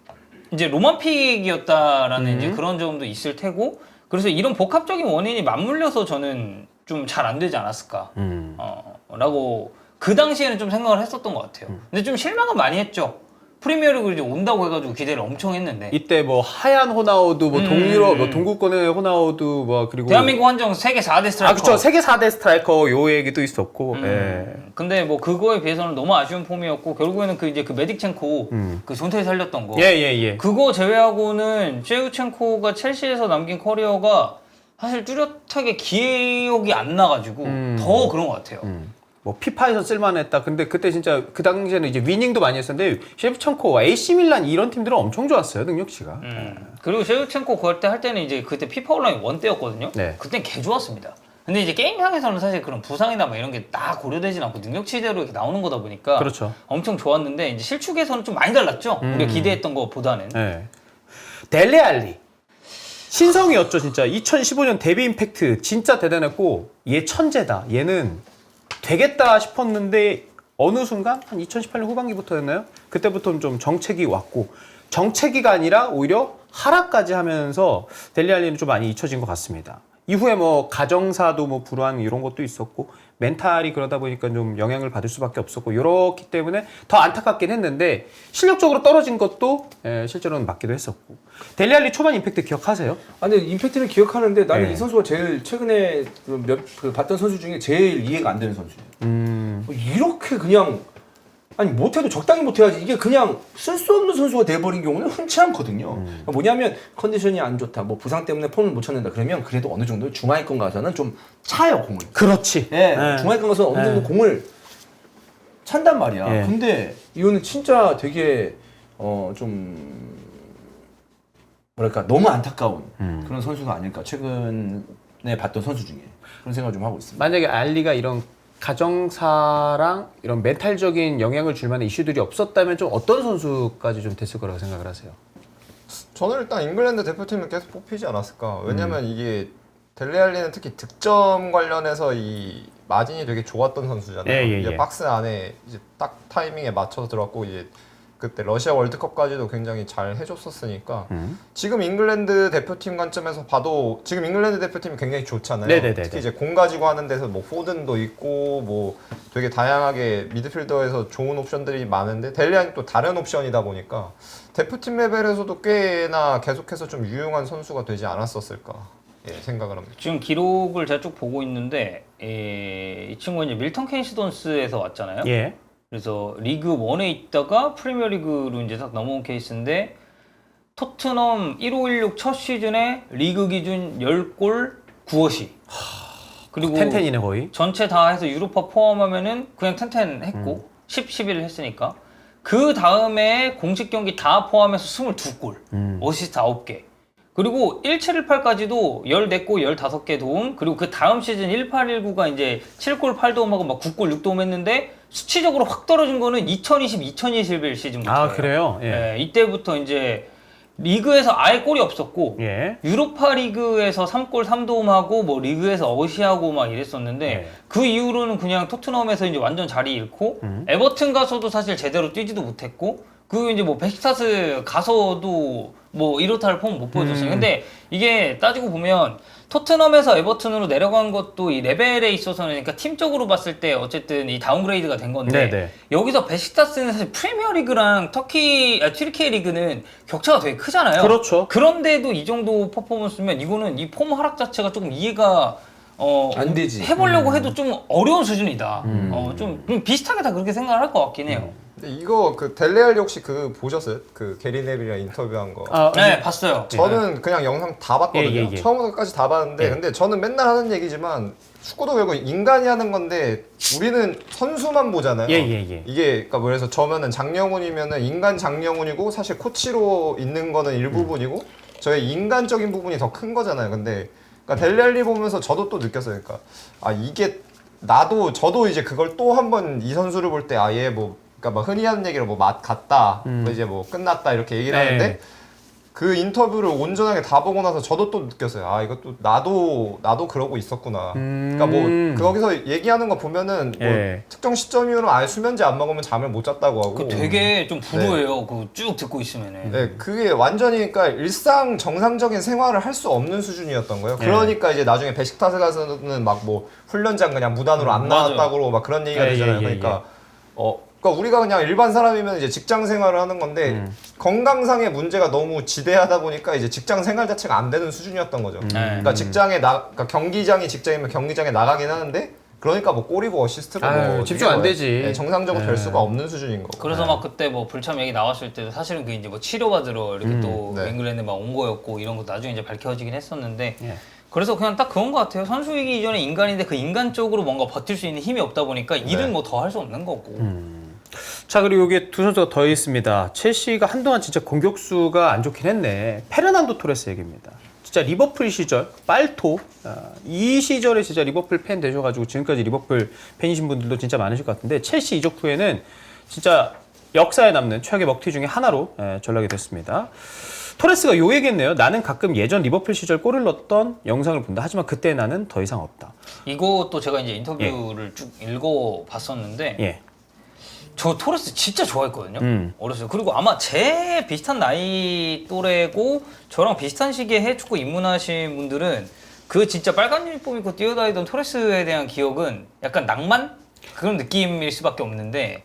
이제 로만픽이었다라는 이제 그런 점도 있을 테고 그래서 이런 복합적인 원인이 맞물려서 저는 좀 잘 안 되지 않았을까 라고 그 당시에는 좀 생각을 했었던 것 같아요. 근데 좀 실망은 많이 했죠. 프리미어리그 이제 온다고 해가지고 기대를 엄청 했는데 이때 뭐 하얀 호나우두, 뭐 동유럽, 뭐 동구권의 호나우두, 뭐 그리고 대한민국 한정 세계 4대 스트라이커. 그렇죠. 세계 4대 스트라이커 요 얘기도 있었고. 예. 근데 뭐 그거에 비해서는 너무 아쉬운 폼이었고 결국에는 그 이제 그 메딕첸코 그 존테이 살렸던 거. 예. 그거 제외하고는 셰우첸코가 첼시에서 남긴 커리어가 사실 뚜렷하게 기억이 안 나가지고 더 그런 것 같아요. 뭐 피파에서 쓸만했다. 근데 그때 진짜 그 당시에는 이제 위닝도 많이 했었는데 셰프첸코, AC 밀란 이런 팀들은 엄청 좋았어요. 능력치가. 그리고 셰우첸코 그때 할 때는 이제 그때 피파 온라인 1 때였거든요. 네. 그땐 개 좋았습니다. 근데 이제 게임상에서는 사실 그런 부상이나 뭐 이런 게 다 고려되진 않고 능력치대로 이렇게 나오는 거다 보니까 그렇죠. 엄청 좋았는데 이제 실축에서는 좀 많이 달랐죠. 우리가 기대했던 것보다는. 예. 델레 알리. 신성이었죠, 진짜. 2015년 데뷔 임팩트 진짜 대단했고 얘 천재다. 얘는 되겠다 싶었는데 어느 순간 한 2018년 후반기부터였나요? 그때부터는 좀 정체기 왔고 정체기가 아니라 오히려 하락까지 하면서 델리 알리는 좀 많이 잊혀진 것 같습니다. 이후에 뭐 가정사도 뭐 불우한 이런 것도 있었고 멘탈이 그러다 보니까 좀 영향을 받을 수밖에 없었고 이렇기 때문에 더 안타깝긴 했는데 실력적으로 떨어진 것도 실제로는 맞기도 했었고 델리 알리 초반 임팩트 기억하세요? 아니 임팩트는 기억하는데 나는 네. 이 선수가 제일 최근에 봤던 선수 중에 제일 이해가 안 되는 선수예요. 이렇게 그냥 아니 못해도 적당히 못해야지 이게 그냥 쓸 수 없는 선수가 돼버린 경우는 흔치 않거든요. 뭐냐면 컨디션이 안 좋다, 뭐 부상 때문에 폼을 못 찾는다 그러면 그래도 어느 정도 중하위권 가서는 좀 차요 공을. 그렇지. 예, 중하위권 가서 어느 정도 공을 찬단 말이야. 예. 근데 이거는 진짜 되게 좀 뭐랄까 너무 안타까운 그런 선수가 아닐까 최근에 봤던 선수 중에 그런 생각을 좀 하고 있습니다. 만약에 알리가 이런 가정사랑 이런 멘탈적인 영향을 줄 만한 이슈들이 없었다면 좀 어떤 선수까지 좀 됐을 거라고 생각을 하세요? 저는 일단 잉글랜드 대표팀은 계속 뽑히지 않았을까. 왜냐면 이게 델레 알리는 특히 득점 관련해서 이 마진이 되게 좋았던 선수잖아요. 예. 이제 박스 안에 이제 딱 타이밍에 맞춰서 들어갔고 이제 그때 러시아 월드컵까지도 굉장히 잘 해줬었으니까 지금 잉글랜드 대표팀 관점에서 봐도 지금 잉글랜드 대표팀이 굉장히 좋잖아요. 네네네네. 특히 이제 공 가지고 하는 데서 뭐 포든도 있고 뭐 되게 다양하게 미드필더에서 좋은 옵션들이 많은데 델리안이 또 다른 옵션이다 보니까 대표팀 레벨에서도 꽤나 계속해서 좀 유용한 선수가 되지 않았었을까 생각을 합니다. 지금 기록을 제가 쭉 보고 있는데 이 친구가 이제 밀턴 케인스돈스에서 왔잖아요. 예. 그래서 리그 1에 있다가 프리미어리그로 이제 딱 넘어온 케이스인데 토트넘 1516 첫 시즌에 리그 기준 10골 9어시. 그리고 텐텐이네 거의. 전체 다 해서 유로파 포함하면은 그냥 텐텐했고 10, 11을 했으니까 그 다음에 공식 경기 다 포함해서 22골, 어시스트 9개. 그리고 1718까지도 14골, 15개 도움, 그리고 그 다음 시즌 1819가 이제 7골 8도움하고 막 9골 6도움 했는데 수치적으로 확 떨어진 거는 2020, 2021 시즌부터. 아 그래요? 예. 이때부터 이제 리그에서 아예 골이 없었고 예. 유로파 리그에서 3골 3도움하고 뭐 리그에서 어시하고 막 이랬었는데 네. 그 이후로는 그냥 토트넘에서 이제 완전 자리 잃고 에버튼 가서도 사실 제대로 뛰지도 못했고 그 이제 뭐 베시타스 가서도 뭐 이렇다를 폼 못 보여줬어요. 근데 이게 따지고 보면 토트넘에서 에버튼으로 내려간 것도 이 레벨에 있어서는 그러니까 팀적으로 봤을 때 어쨌든 이 다운그레이드가 된 건데 네네. 여기서 베시타스는 사실 프리미어리그랑 튀르키예 리그는 격차가 되게 크잖아요. 그렇죠. 그런데도 이 정도 퍼포먼스면 이거는 이 폼 하락 자체가 조금 이해가 안 되지. 해보려고 해도 좀 어려운 수준이다. 좀 비슷하게 다 그렇게 생각을 할 것 같긴 해요. 근데 이거 그 델레알리 혹시 그 보셨어요? 그 게리 네빌이랑 인터뷰한 거. 아, 네, 봤어요. 저는 그냥 영상 다 봤거든요. 예, 예, 예. 처음부터 끝까지 다 봤는데 예. 근데 저는 맨날 하는 얘기지만 축구도 결국 인간이 하는 건데 우리는 선수만 보잖아요. 예, 예, 예. 이게 그러니까 뭐 그래서 저면은 장영훈이면은 인간 장영훈이고 사실 코치로 있는 거는 일부분이고 저의 인간적인 부분이 더 큰 거잖아요. 근데 그러니까 델레알리 보면서 저도 또 느꼈어요. 그러니까 아 이게 저도 이제 그걸 또 한번 이 선수를 볼 때 아예 뭐 그러니까 막 흔히 하는 얘기로 뭐 맛 갔다, 뭐 이제 뭐 끝났다 이렇게 얘기를 네. 하는데 그 인터뷰를 온전하게 다 보고 나서 저도 또 느꼈어요. 아 이것도 나도 그러고 있었구나. 그러니까 뭐 거기서 얘기하는 거 보면은 뭐 예. 특정 시점 이후로 아예 수면제 안 먹으면 잠을 못 잤다고 하고. 그 되게 좀 불우해요. 그 쭉 듣고 있으면은. 네, 그게 완전히 그러니까 일상 정상적인 생활을 할 수 없는 수준이었던 거예요. 그러니까 이제 나중에 베식타스 가서는 막 뭐 훈련장 그냥 무단으로 안 맞아요. 나왔다고 막 그런 얘기가 예, 되잖아요. 예, 예, 그러니까 그러니까 우리가 그냥 일반 사람이면 이제 직장 생활을 하는 건데 건강상의 문제가 너무 지대하다 보니까 이제 직장 생활 자체가 안 되는 수준이었던 거죠. 그러니까 그러니까 경기장이 직장이면 경기장에 나가긴 하는데 그러니까 뭐 골이고 어시스트고 아유, 뭐 집중 안 되지. 네, 정상적으로 될 수가 없는 수준인 거고. 그래서 막 그때 뭐 불참 얘기 나왔을 때도 사실은 그 이제 뭐 치료받으러 이렇게 또 네. 잉글랜드 막 온 거였고 이런 거 나중에 이제 밝혀지긴 했었는데 예. 그래서 그냥 딱 그런 것 같아요. 선수이기 이전에 인간인데 그 인간적으로 뭔가 버틸 수 있는 힘이 없다 보니까 일은 뭐 더 할 수 없는 거고. 자 그리고 여기 두 선수가 더 있습니다. 첼시가 한동안 진짜 공격수가 안 좋긴 했네. 페르난도 토레스 얘기입니다. 진짜 리버풀 시절 빨토 이 시절에 진짜 리버풀 팬 되셔가지고 지금까지 리버풀 팬이신 분들도 진짜 많으실 것 같은데 첼시 이적 후에는 진짜 역사에 남는 최악의 먹튀 중에 하나로 전락이 됐습니다. 토레스가 요 얘기했네요. 나는 가끔 예전 리버풀 시절 골을 넣었던 영상을 본다. 하지만 그때 나는 더 이상 없다. 이것도 제가 이제 인터뷰를 쭉 읽어봤었는데 예. 저 토레스 진짜 좋아했거든요. 어렸을 때. 그리고 아마 제 비슷한 나이 또래고 저랑 비슷한 시기에 해축구 입문하신 분들은 그 진짜 빨간 유니폼 입고 뛰어다니던 토레스에 대한 기억은 약간 낭만? 그런 느낌일 수밖에 없는데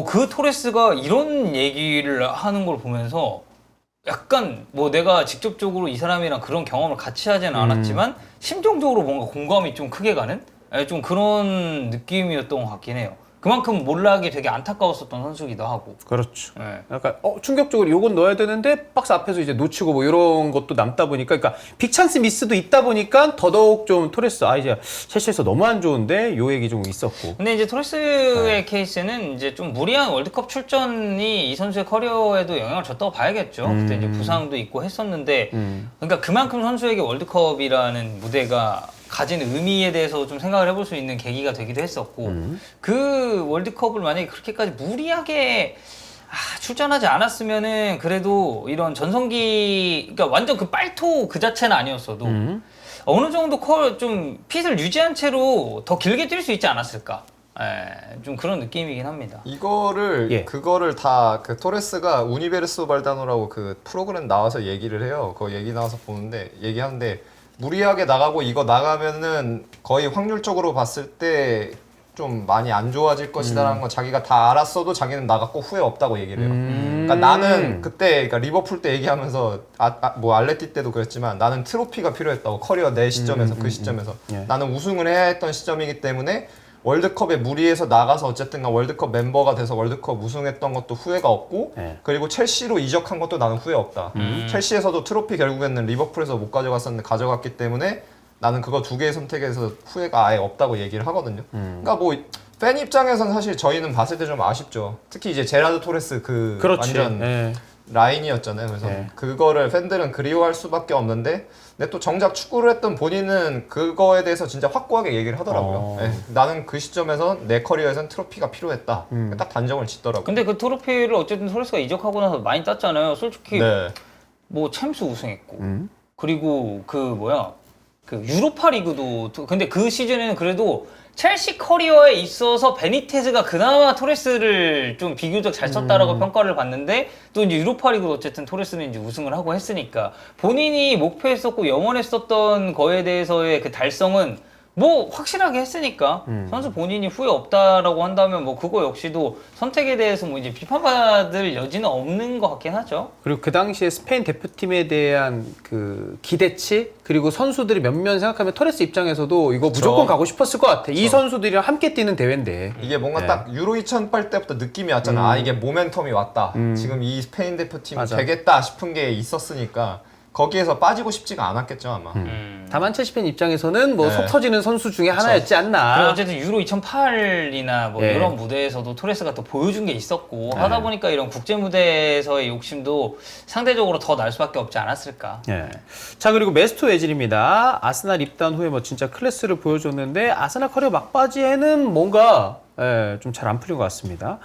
그 토레스가 이런 얘기를 하는 걸 보면서 약간 뭐 내가 직접적으로 이 사람이랑 그런 경험을 같이 하지는 않았지만 심정적으로 뭔가 공감이 좀 크게 가는 좀 그런 느낌이었던 것 같긴 해요. 그만큼 몰락이 되게 안타까웠었던 선수기도 하고. 그렇죠. 네. 약간 충격적으로 요건 넣어야 되는데 박스 앞에서 이제 놓치고 뭐 이런 것도 남다 보니까 그러니까 빅찬스 미스도 있다 보니까 더더욱 좀 토레스 이제 첼시에서 너무 안 좋은데 요 얘기 좀 있었고. 근데 이제 토레스의 케이스는 이제 좀 무리한 월드컵 출전이 이 선수의 커리어에도 영향을 줬다고 봐야겠죠. 그때 이제 부상도 있고 했었는데 그러니까 그만큼 선수에게 월드컵이라는 무대가 가진 의미에 대해서 좀 생각을 해볼 수 있는 계기가 되기도 했었고 그 월드컵을 만약에 그렇게까지 무리하게 출전하지 않았으면은 그래도 이런 전성기 그러니까 완전 그 빨토 그 자체는 아니었어도 어느 정도 좀 핏을 유지한 채로 더 길게 뛸 수 있지 않았을까 좀 그런 느낌이긴 합니다. 이거를 예. 그거를 다 그 토레스가 우니베르소 발다노라고 그 프로그램 나와서 얘기를 해요. 그거 얘기 나와서 보는데 얘기하는데 무리하게 나가고 이거 나가면은 거의 확률적으로 봤을 때 좀 많이 안 좋아질 것이다라는 건 자기가 다 알았어도 자기는 나갔고 후회 없다고 얘기를 해요. 그러니까 나는 그때 그러니까 리버풀 때 얘기하면서 뭐 알레티 때도 그랬지만 나는 트로피가 필요했다고 커리어 내 시점에서 그 시점에서 예. 나는 우승을 해야 했던 시점이기 때문에 월드컵에 무리해서 나가서 어쨌든 월드컵 멤버가 돼서 월드컵 우승했던 것도 후회가 없고 네. 그리고 첼시로 이적한 것도 나는 후회 없다. 첼시에서도 트로피 결국에는 리버풀에서 못 가져갔었는데 가져갔기 때문에 나는 그거 두 개의 선택에서 후회가 아예 없다고 얘기를 하거든요. 그러니까 뭐 팬 입장에서는 사실 저희는 봤을 때 좀 아쉽죠. 특히 이제 제라드 토레스 그 그렇지. 완전 예. 라인이었잖아요. 그래서 네. 그거를 팬들은 그리워할 수밖에 없는데 근데 또 정작 축구를 했던 본인은 그거에 대해서 진짜 확고하게 얘기를 하더라고요. 예, 나는 그 시점에서 내 커리어에선 트로피가 필요했다. 딱 단정을 짓더라고요. 근데 그 트로피를 어쨌든 토레스가 이적하고 나서 많이 땄잖아요. 솔직히 네. 뭐 챔스 우승했고 그리고 그 유로파 리그도 근데 그 시즌에는 그래도 첼시 커리어에 있어서 베니테즈가 그나마 토레스를 좀 비교적 잘 썼다라고 평가를 받는데 또 이제 유로파 리그도 어쨌든 토레스는 이제 우승을 하고 했으니까 본인이 목표했었고 영원했었던 거에 대해서의 그 달성은 뭐 확실하게 했으니까 선수 본인이 후회 없다라고 한다면 뭐 그거 역시도 선택에 대해서 뭐 이제 비판받을 여지는 없는 것 같긴 하죠. 그리고 그 당시에 스페인 대표팀에 대한 그 기대치 그리고 선수들이 몇몇 생각하면 토레스 입장에서도 이거 무조건 가고 싶었을 것 같아. 이 선수들이랑 함께 뛰는 대회인데. 이게 뭔가 네. 딱 유로 2008 때부터 느낌이 왔잖아. 아 이게 모멘텀이 왔다. 지금 이 스페인 대표팀이 맞아. 되겠다 싶은 게 있었으니까 거기에서 빠지고 싶지가 않았겠죠 아마. 다만 첼시 팬 입장에서는 뭐 네. 속 터지는 선수 중에 하나였지 그리고 않나. 어쨌든 유로 2008이나 뭐 예. 이런 무대에서도 토레스가 또 보여준 게 있었고 하다 보니까 이런 국제 무대에서의 욕심도 상대적으로 더 날 수밖에 없지 않았을까. 예. 자 그리고 메스토 외질입니다. 아스날 입단 후에 뭐 진짜 클래스를 보여줬는데 아스날 커리어 막바지에는 뭔가 좀 잘 안 풀린 것 같습니다.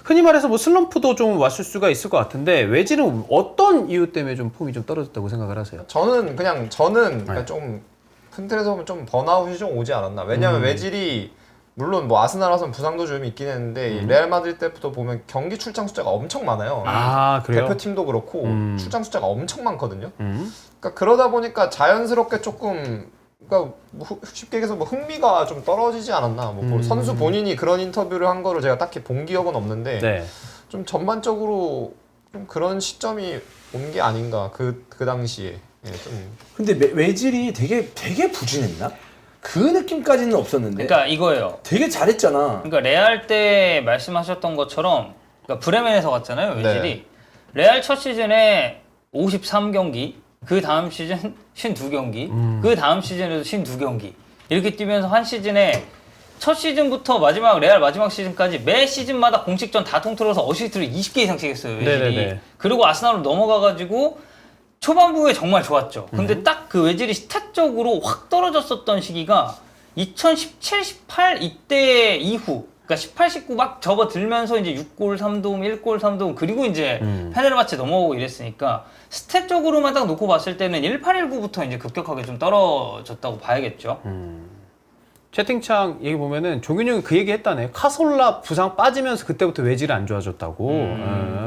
흔히 말해서 뭐 슬럼프도 좀 왔을 수가 있을 것 같은데 외질은 어떤 이유 때문에 좀 폼이 좀 떨어졌다고 생각을 하세요? 저는 그러니까 좀 큰 틀에서 보면 좀 번아웃이 좀 오지 않았나. 왜냐면 외질이 물론 뭐 아스날 와서는 부상도 좀 있긴 했는데 이 레알 마드리드 때부터 보면 경기 출장 숫자가 엄청 많아요. 아 그래요? 대표팀도 그렇고 출장 숫자가 엄청 많거든요. 그러니까 그러다 보니까 자연스럽게 조금 그러니까 뭐 쉽게 얘기해서 뭐 흥미가 좀 떨어지지 않았나. 뭐 선수 본인이 그런 인터뷰를 한 거를 제가 딱히 본 기억은 없는데 네. 좀 전반적으로 좀 그런 시점이 온 게 아닌가 그 당시에. 예, 좀 근데 외질이 되게 부진했나? 그 느낌까지는 없었는데. 그러니까 이거예요. 되게 잘했잖아. 그러니까 레알 때 말씀하셨던 것처럼 그러니까 브레멘에서 갔잖아요. 외질이. 네. 레알 첫 시즌에 53경기, 그 다음 시즌 52경기, 그 다음 시즌에도 52경기. 이렇게 뛰면서 한 시즌에 첫 시즌부터 레알 마지막 시즌까지 매 시즌마다 공식전 다 통틀어서 어시스트를 20개 이상씩 했어요. 외질이. 네네네. 그리고 아스날로 넘어가가지고 초반부에 정말 좋았죠. 근데 딱 그 외질이 스탯적으로 확 떨어졌었던 시기가 2017, 18 이때 이후. 그러니까 18, 19 막 접어들면서 이제 6골 3도움, 1골 3도움 그리고 이제 페네르바체 넘어오고 이랬으니까 스탯적으로만 딱 놓고 봤을 때는 18, 19부터 이제 급격하게 좀 떨어졌다고 봐야겠죠. 채팅창 얘기 보면은 종윤이 형이 그 얘기 했다네. 카솔라 부상 빠지면서 그때부터 외질이 안 좋아졌다고.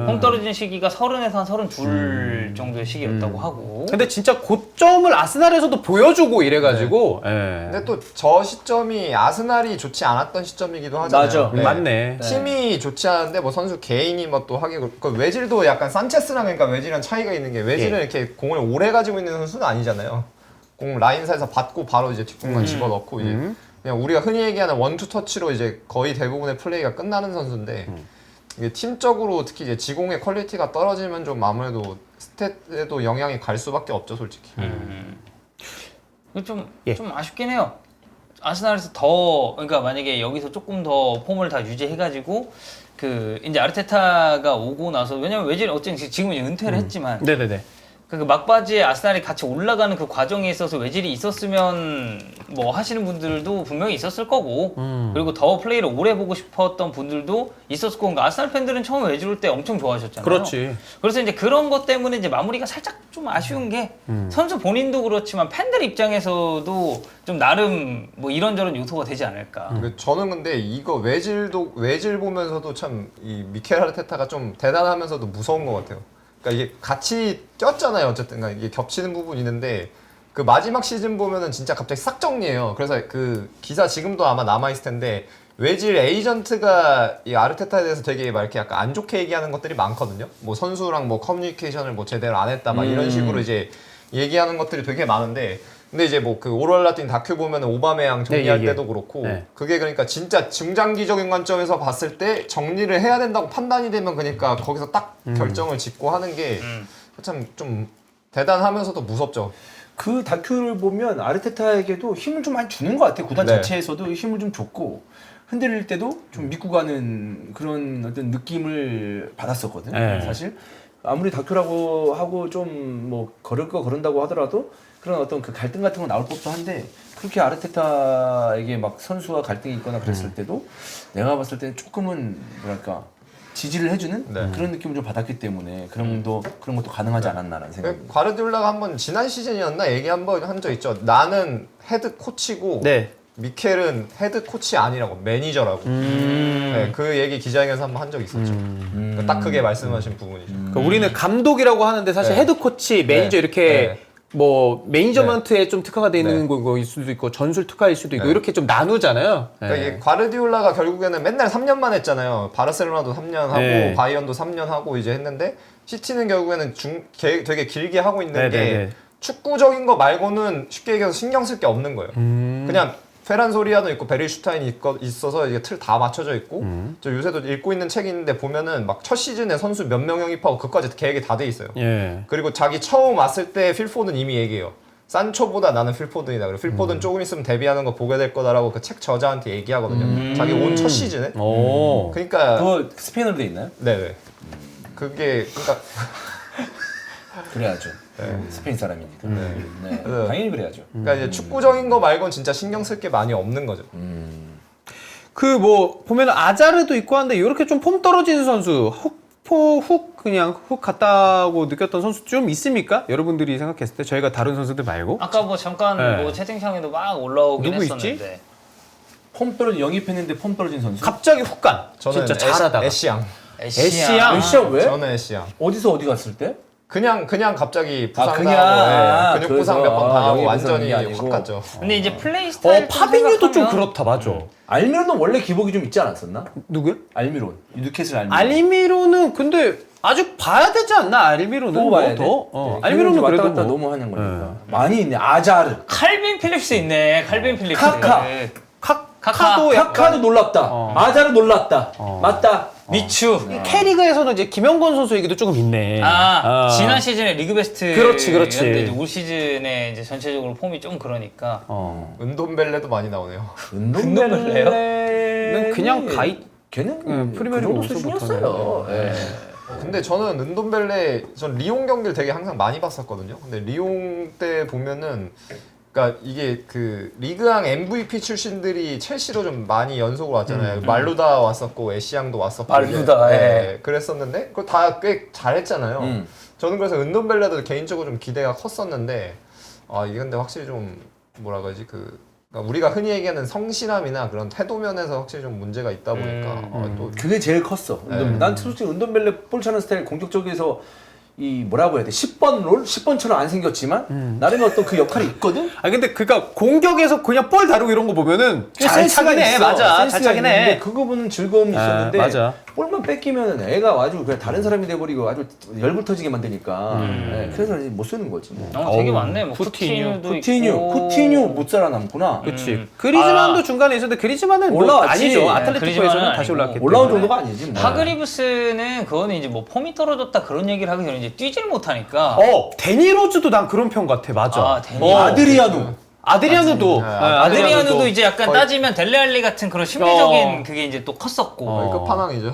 홈 떨어진 시기가 30에서 한 32 정도의 시기였다고 하고. 근데 진짜 고점을 아스날에서도 보여주고 이래가지고. 예. 근데 또 저 시점이 아스날이 좋지 않았던 시점이기도 하잖아요. 맞아. 네. 맞네. 팀이 좋지 않은데 뭐 선수 개인이 뭐 또 하기고 그 외질도 약간 산체스랑 그러니까 외질이랑 차이가 있는 게 외질은 예. 이렇게 공을 오래 가지고 있는 선수는 아니잖아요. 공 라인사에서 받고 바로 이제 뒷공간 집어넣고 이제 그냥 우리가 흔히 얘기하는 원투 터치로 이제 거의 대부분의 플레이가 끝나는 선수인데 이게 팀적으로 특히 이제 지공의 퀄리티가 떨어지면 좀 아무래도 스탯에도 영향이 갈 수밖에 없죠, 솔직히. 이거 좀 예. 아쉽긴 해요. 아스날에서 그러니까 만약에 여기서 조금 더 폼을 다 유지해가지고 그 이제 아르테타가 오고 나서 왜냐면 외질 어쨌든 지금은 이제 은퇴를 했지만 네네네. 그 막바지에 아스날이 같이 올라가는 그 과정에 있어서 외질이 있었으면 뭐 하시는 분들도 분명히 있었을 거고 그리고 더 플레이를 오래 보고 싶었던 분들도 있었을 거고 그러니까 아스날 팬들은 처음에 외질 올 때 엄청 좋아하셨잖아요. 그렇지. 그래서 이제 그런 것 때문에 이제 마무리가 살짝 좀 아쉬운 게 선수 본인도 그렇지만 팬들 입장에서도 좀 나름 뭐 이런저런 요소가 되지 않을까. 저는 근데 이거 외질 보면서도 참 이 미켈 아르테타가 좀 대단하면서도 무서운 것 같아요. 그러니까 이게 같이 뛰었잖아요. 어쨌든 그러니까 이게 겹치는 부분이 있는데 그 마지막 시즌 보면은 진짜 갑자기 싹 정리해요. 그래서 그 기사 지금도 아마 남아 있을 텐데 외질 에이전트가 이 아르테타에 대해서 되게 막 이렇게 약간 안 좋게 얘기하는 것들이 많거든요. 뭐 선수랑 뭐 커뮤니케이션을 뭐 제대로 안 했다 막 이런 식으로 이제 얘기하는 것들이 되게 많은데 근데 이제 뭐 그 오럴 라틴 다큐 보면은 오바메양 정리할 네, 때도 그렇고 네. 그게 그러니까 진짜 중장기적인 관점에서 봤을 때 정리를 해야 된다고 판단이 되면 그러니까 거기서 딱 결정을 짓고 하는 게 참 좀 대단하면서도 무섭죠. 그 다큐를 보면 아르테타에게도 힘을 좀 많이 주는 것 같아요. 구단 네. 자체에서도 힘을 좀 줬고 흔들릴 때도 좀 믿고 가는 그런 어떤 느낌을 받았었거든. 네. 사실 아무리 다큐라고 하고 좀 뭐 걸을 거 거른다고 하더라도 그런 어떤 그 갈등 같은 거 나올 법도 한데 그렇게 아르테타에게 막 선수와 갈등이 있거나 그랬을 때도 내가 봤을 때는 조금은 뭐랄까 지지를 해주는 네. 그런 느낌을 좀 받았기 때문에 그런 것도 가능하지 않았나라는 생각이. 과르디올라가 한번 지난 시즌이었나 얘기 한번 한 적 있죠. 나는 헤드 코치고 네. 미켈은 헤드 코치 아니라고 매니저라고. 네, 그 얘기 기자회견에서 한번 한 적 있었죠. 그러니까 딱 크게 말씀하신 부분이죠. 그러니까 우리는 감독이라고 하는데 사실 네. 헤드 코치, 매니저 네. 이렇게 네. 뭐 매니저먼트에 좀 특화가 되어 있는 네. 거일 수도 있고 전술 특화일 수도 있고 네. 이렇게 좀 나누잖아요. 그러니까 네. 이게 과르디올라가 결국에는 맨날 3년만 했잖아요. 바르셀로나도 3년 하고 네. 바이언도 3년 하고 이제 했는데 시티는 결국에는 되게 길게 하고 있는 네, 게 네, 네. 축구적인 거 말고는 쉽게 얘기해서 신경 쓸 게 없는 거예요. 그냥 페란 소리아도 있고 베리슈타인이 있어서 이게 틀 다 맞춰져 있고 저 요새도 읽고 있는 책이 있는데 보면은 막 첫 시즌에 선수 몇 명 영입하고 그까지 계획이 다 돼 있어요. 예. 그리고 자기 처음 왔을 때 필포든 이미 얘기해요. 산초보다 나는 필포든이다. 그리고 필포든 조금 있으면 데뷔하는 거 보게 될 거다라고 그 책 저자한테 얘기하거든요. 자기 온 첫 시즌에. 오. 그러니까 그거 스페인어로 돼 있나요? 네네. 그게 그러니까 그래야죠. 스페인 사람이니까. 네. 그래서- 당연히 그래야죠. 그러니까 이제 축구적인 거 말고는 진짜 신경 쓸 게 많이 없는 거죠. 그 뭐 보면은 아자르도 있고 한데 이렇게 좀 폼 떨어지는 선수 훅 그냥 훅 갔다고 느꼈던 선수 좀 있습니까? 여러분들이 생각했을 때 저희가 다른 선수들 말고 아까 뭐 잠깐 네. 뭐 채팅창에도 막 올라오긴 누구 있지? 했었는데 폼 떨어진 영입했는데 폼 떨어진 선수. 갑자기 훅 간. 저는 진짜 잘하다가. 애쉬양. 애쉬양? 애쉬양 왜? 저는 애쉬양. 어디서 어디 갔을 때? 그냥 갑자기 부상 그냥, 당하고 근육 부상 그래서, 몇 번 당하고 영입에서 완전히 그런 게 아니고. 확 갔죠. 근데 이제 플레이 스타일 파비뉴도 좀 그렇다 맞아. 알미론은 원래 기복이 좀 있지 않았었나? 누구요? 알미론. 뉴캐슬 알미론. 알미로는 근데 아직 봐야 되지 않나? 알미로는 또 뭐 봐야 돼. 더? 네, 알미로는 왔다 그래도 갔다 뭐. 너무 하는 거니까. 많이 있네. 아자르. 칼빈 필립스 있네. 칼빈 필립스. 카카. 카카도 약간 카카도 놀랍다. 아자르 놀랍다. 맞다. 미추. K리그에서는 이제 김영건 선수 얘기도 조금 있네. 지난 시즌에 리그 베스트. 그렇지. 였는데 이제 올 시즌에 이제 전체적으로 폼이 좀 그러니까. 은돈벨레도 많이 나오네요. 은돈벨레는 그냥 가입. 걔는 프리미어리그 그 정도 수준이었어요. 예. 근데 저는 은돈벨레 전 리옹 경기를 되게 항상 많이 봤었거든요. 근데 리옹 때 보면은 그러니까 이게 그 리그왕 MVP 출신들이 첼시로 좀 많이 연속으로 왔잖아요. 말루다 왔었고 애쉬양도 왔었고 말루다, 네, 그랬었는데 그거 다 꽤 잘했잖아요. 저는 그래서 은돈벨레도 개인적으로 좀 기대가 컸었는데 아 이게 근데 확실히 좀 뭐라 그러지 그러니까 우리가 흔히 얘기하는 성실함이나 그런 태도 면에서 확실히 좀 문제가 있다 보니까 또 그게 제일 컸어. 난 솔직히 은돈벨레 볼 차는 스타일 공격적에서 이 뭐라고 해야 돼? 10번 롤? 10번처럼 안 생겼지만 나름의 어떤 그 역할이 있거든? 아 근데 그니까 공격에서 그냥 볼 다루고 이런 거 보면은 잘 센스가 차긴 해. 있어. 맞아. 잘 센스가 차긴 있는데 해. 그 부분은 즐거움이 있었는데 맞아. 볼만 뺏기면 애가 아주 그냥 다른 사람이 돼버리고 아주 열불 터지게 만드니까 네, 그래서 이제 못 쓰는 거지 뭐. 되게 어우, 많네. 뭐 쿠티뉴. 쿠티뉴도 쿠티뉴 못 살아남구나. 그렇지. 그리즈만도 중간에 있었는데 그리즈만은 뭐 올라왔지. 아니죠. 네, 아틀레티코에서는 그리즈만은 다시 올라왔기 때문에. 올라온 정도가 아니지 뭐. 하그리브스는 그거는 이제 뭐 폼이 떨어졌다 그런 얘기를 하기 전에 이제 뛰질 못하니까. 데니로즈도 난 그런 편 같아. 맞아. 아드리아노. 아드리아노도. 아드리아노도 이제 약간 거의- 따지면 델레알리 같은 그런 심리적인 그게 이제 또 컸었고. 거의 끝판왕이죠.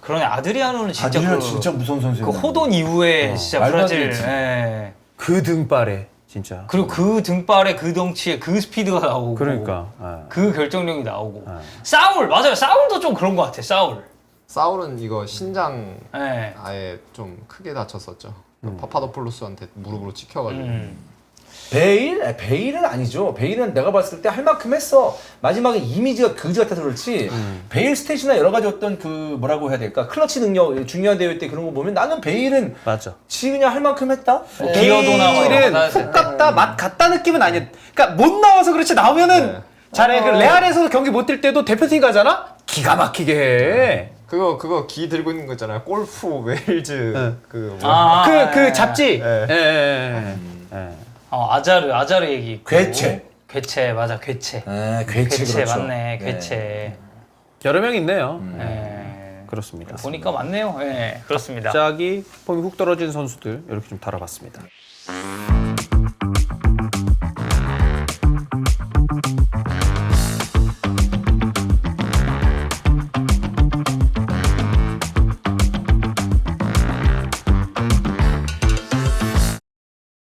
그러네. 아드리아노는 진짜 아드리아노 그, 진짜 무서운 선수예요. 그 호돈 이후에 진짜 말도 안 브라질. 되지. 예. 그 등발에 진짜. 그리고 그 등발에 그 덩치에 그 스피드가 나오고. 그러니까. 그 결정력이 나오고. 아. 사울 맞아요. 사울도 좀 그런 것 같아. 사울. 사울은 이거 신장 예. 아예 좀 크게 다쳤었죠. 파파도폴로스한테 무릎으로 찍혀가지고. 베일? 베일은 아니죠. 베일은 내가 봤을 때 할 만큼 했어. 마지막에 이미지가 그지 같아서 그렇지. 베일 스탯이나 여러 가지 어떤 그 뭐라고 해야 될까? 클러치 능력 중요한 대회 때 그런 거 보면 나는 베일은 맞아. 지 그냥 할 만큼 했다. 기어도나 뭐 이런 베일은 거 훅 갔다 맛 갔다 느낌은 아니야. 그러니까 못 나와서 그렇지 나오면은 네. 잘해. 그 레알에서 경기 못 뛸 때도 대표팀 가잖아. 기가 막히게 해. 그거 기 들고 있는 거 있잖아요. 골프 웨일즈 그 뭐. 아, 그 예. 잡지. 네. 예. 아자르 얘기 있고. 괴체. 괴체 맞아. 괴체. 괴체 그렇죠. 맞네. 괴체. 여러 명 있네요. 예. 그렇습니다. 보니까 맞네요. 예. 그렇습니다. 갑자기 폼이 훅 떨어진 선수들 이렇게 좀 다뤄봤습니다.